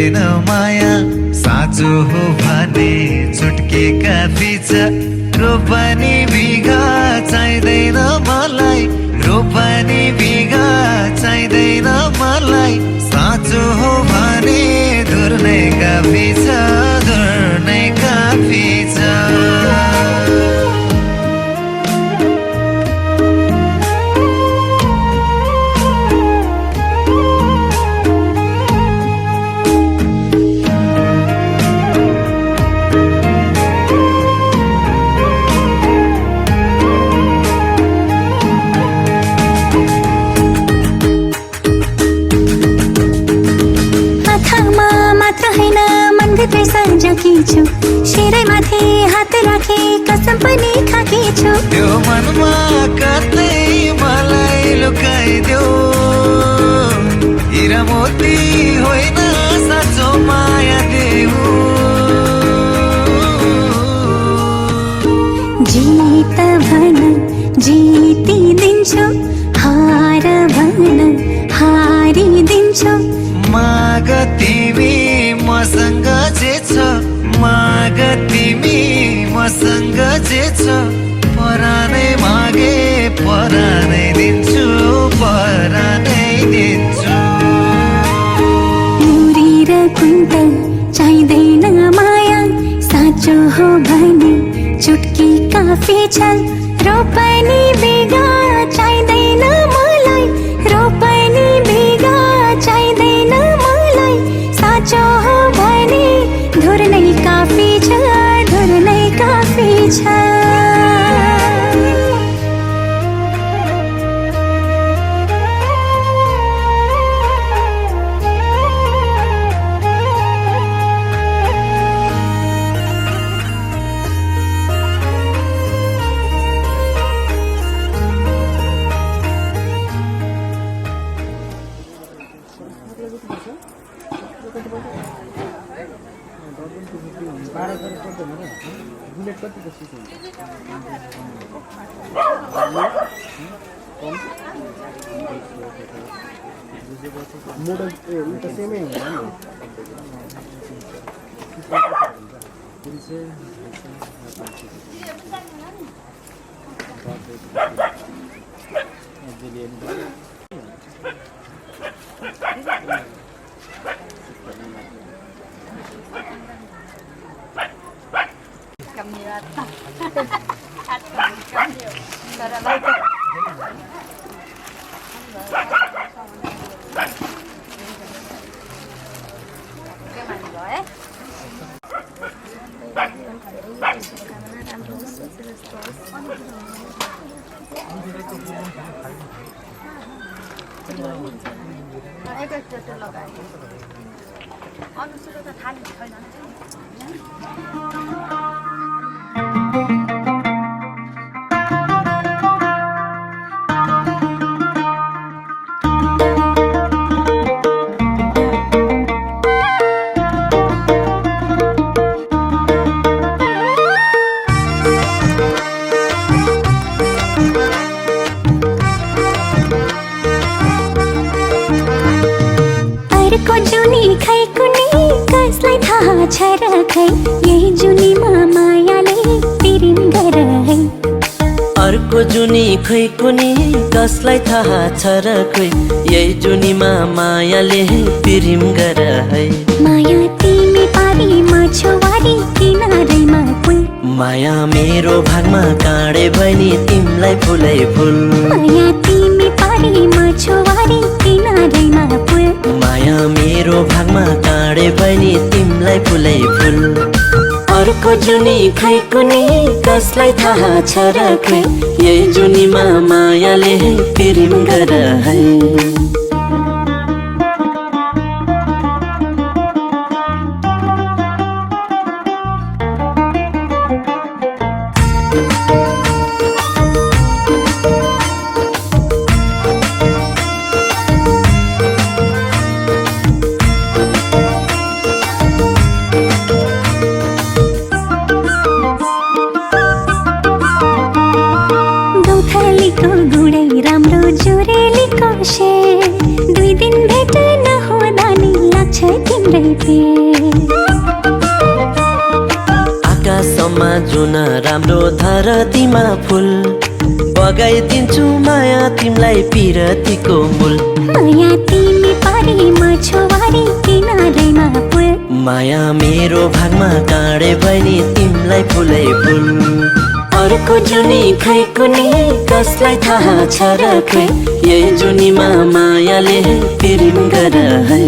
चाहिँदैन माया साँचो हो भने चुटकेका बीच रोपनी बिघा चाहिँदैन मलाई रोपनी बिघा चाहिँदैन मलाई साँचो हो भने धुर्नेका बीच धुर्नेका बीच छु शिरै माथि हात राखे कसम पनि खाकी छु त्यो मनमा कतै मलाई लुकाइदेऊ हिरा मोती होइन साँचो माया देऊ जीत भन जितिदिन्छु हार भन हारिदिन्छु माग तिमी मसँग जे छ माग तिमी मसँग जे छ परानै मागे परानै दिन्छु परानै दिन्छु मुरी र कुन्तल चाहिँदैन माया साँचो हो भने चुटकी काफी छ रोपनी बिगा चाहिँदैन मलाई रोपनी बिगा चाहिँदैन मलाई साँचो हो भने धुर्नै काफी छ धुर्नै काफी छ अर्को जुनी खै कुनी कसलाई थाहा छ र खोइ यही जुनीमा मायाले पिरिम गर है माया तिमी पारीमा छवारी किनारैमा पुल माया मेरो भागमा काँडे बनी तिमलाई फुलै फुल माया तिमी पारीमा छवारी किनारैमा पुल माया मेरो भागमा काँडे बनी तिमलाई फुलै फुल अर्को जुनी खै कुनी कसलाई थाहा छ र खोइ यही जुनीमा मायाले पिरिम गर है गौथलीको गुडै राम्रो जुरेलीको शेर आकाशमा जुन राम्रो धरतीमा फुल बगाइदिन्छु माया तिमीलाई पिरतीको मूल माया तिमी पारीमा छोवारी किनारैमा पुल माया मेरो भागमा काँडे बहिनी तिमीलाई फुलै फुल अर्को जुनी खै कुनी कसलाई थाहा छ र खै यही जुनीमा मायाले प्रेम गर है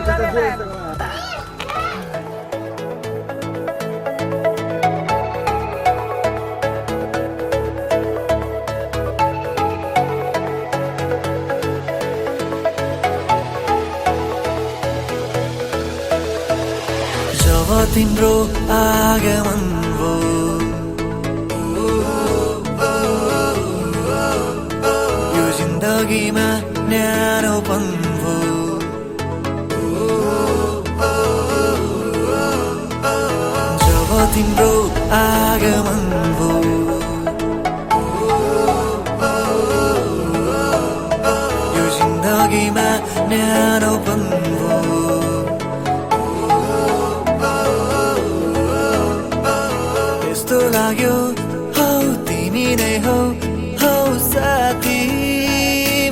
जब तिम्रो आगमन भो यो जिन्दगीमा न्यानोपन भो जब तिम्रो आगमन भो यो जिन्दगीमा न्यानोपन भो यस्तो लाग्यो हौ तिमी नै हौ साथी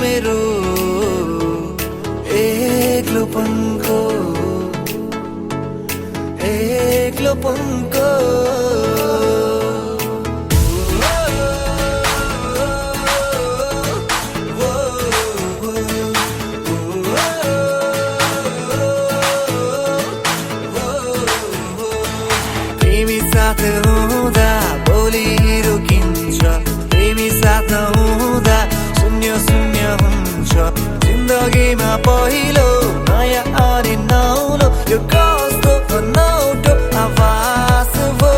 मेरो एक्लोपनको तिमी साथ हुँदा बोली रोकिन्छ तिमी साथ नहुँदा शून्य शून्य हुन्छ जिन्दगीमा पहिलो नयाँ अनि नौलो यो कस्तो अनौठो आभास भो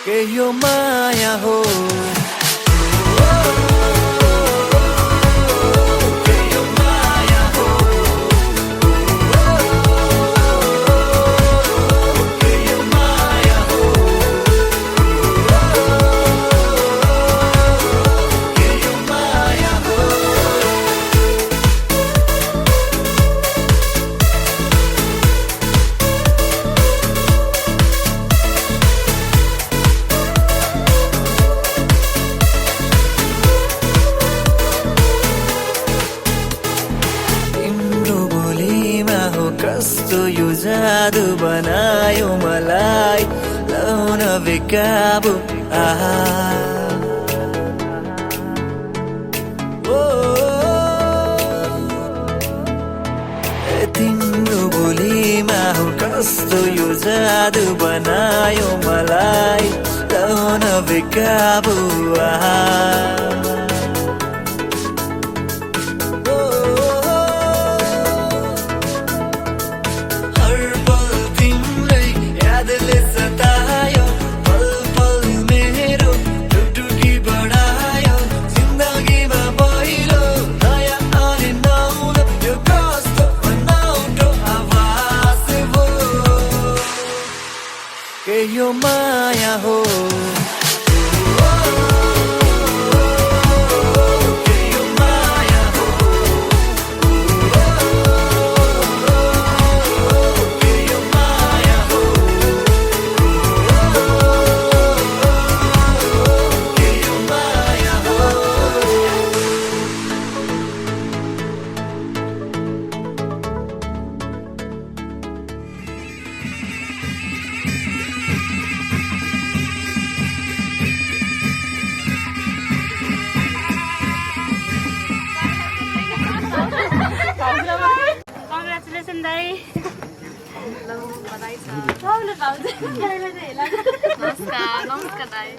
के यो माया हो कस्तो यो जादु बनायो मलाई लाउन बेकाबु तिम्रो बोलीमा हो कस्तो यो जादु बनायो मलाई लाउन बेकाबु यो माया हो Congratulations, Dai. Namaskar, namaskar, Dai.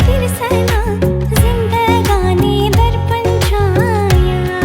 फिर सना जिंदगानी दर्पण छाया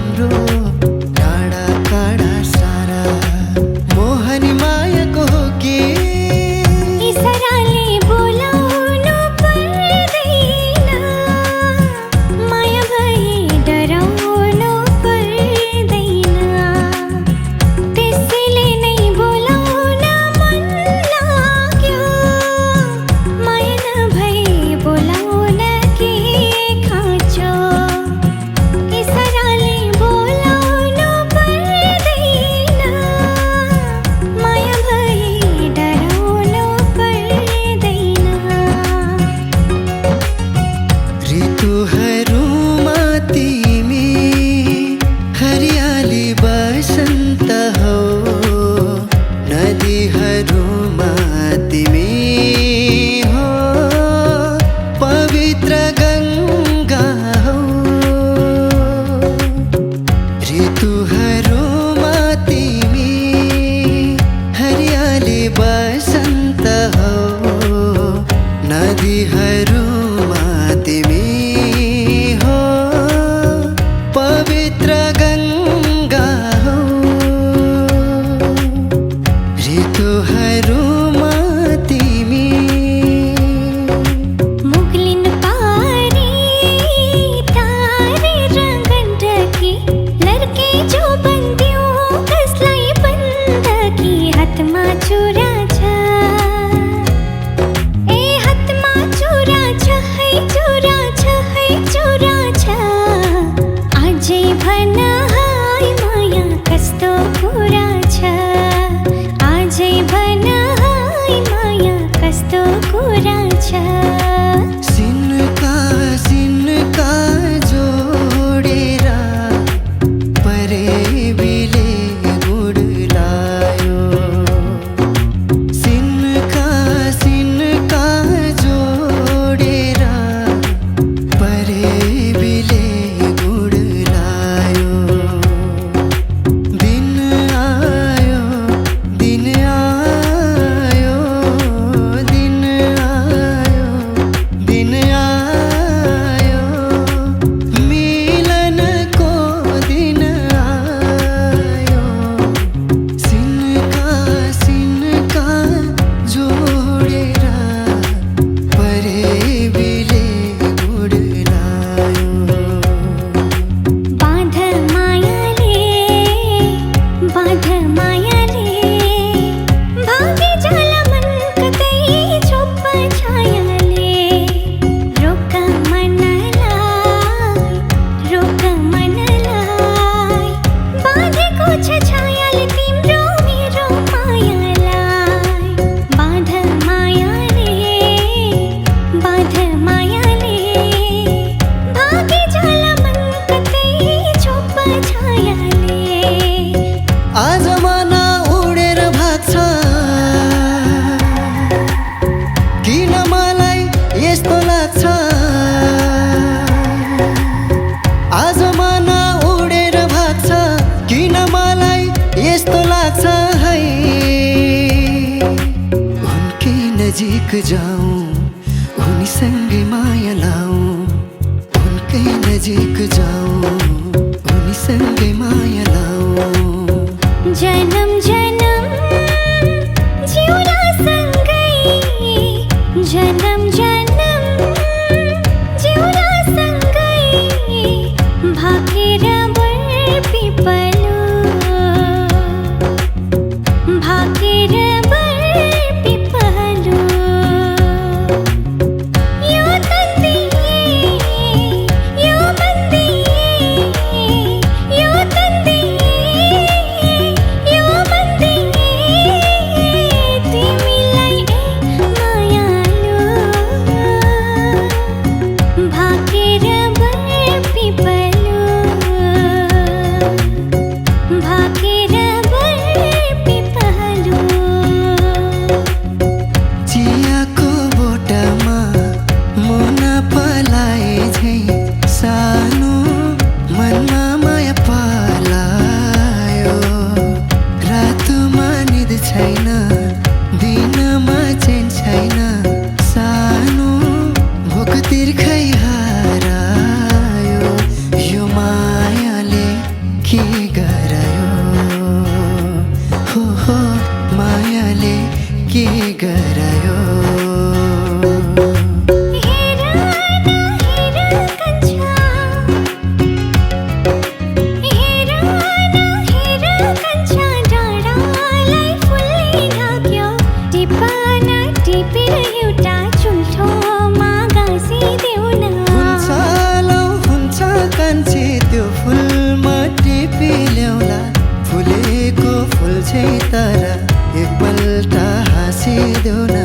हाम्रो टाढा काँडा सारा मोहनी मायाको हो कि इसराले बोलाउनु पर्दैन माया भई डराउनु पर्दैन त्यसैले नै बोलाउन मन लाग्यो माया नभई बोलाउन के खाँचो इसराले बोलाउनु पर्दैन माया भई डराउनु पर्दैन ऋतुहरूमा तिमी हरियाली बसन्त हौ नदीहरूमा तिमी हो पवित्र गङ्गा हौ ऋतुहरूमा तिमी हरियाली बसन्त हौ नदीहरूमा तिमी हो पवित्र गङ्गा हौ ऋतुहरूमा तिमी मुगलिन पारी तारेर गण्डकी लड्के जो बन्दियो कसलाई बन्दकी हातमा चुरा छ ए हातमा चुरा छ है चुरा छ है चुरा छ अझै भन हाय माया कस्तो कुरा छ अझै भन हाय माया कस्तो कुरा छ सिनका जोडेर परेबीले गुड लायो सिनका जोडेर परेबीले गुड लायो दिन आयो दिन आयो दिन आयो दिन आयो मिलनको दिन आयो सिनका जोडेर परेबीले गुड लायो बाँध मायाले भागी जाला मन कतै चुप्प छायाले रोक मनलाई बाँधेको छ छायाले तिम्रो मेरो मायालाई बाँध मायाले भागी जाला मन कतै चुप्प छायाले आज मन उडेर भाग्छ किन मलाई यस्तो लाग्छ आज मन उडेर भाग्छ किन मलाई यस्तो लाग्छ है उनकै नजिक जाऊँ उनीसँगै माया लाऊँ उनकै नजिक जाऊँ उनीसँगै माया लाऊँ जन्म जन्म जिउला सँगै जन्म जन्म जिउला सँगै भाकेर बर पिपलो भाकेर बर पिपलो फुलेको फुल चाहिँ तर एकपल्ट हाँसिदेऊ न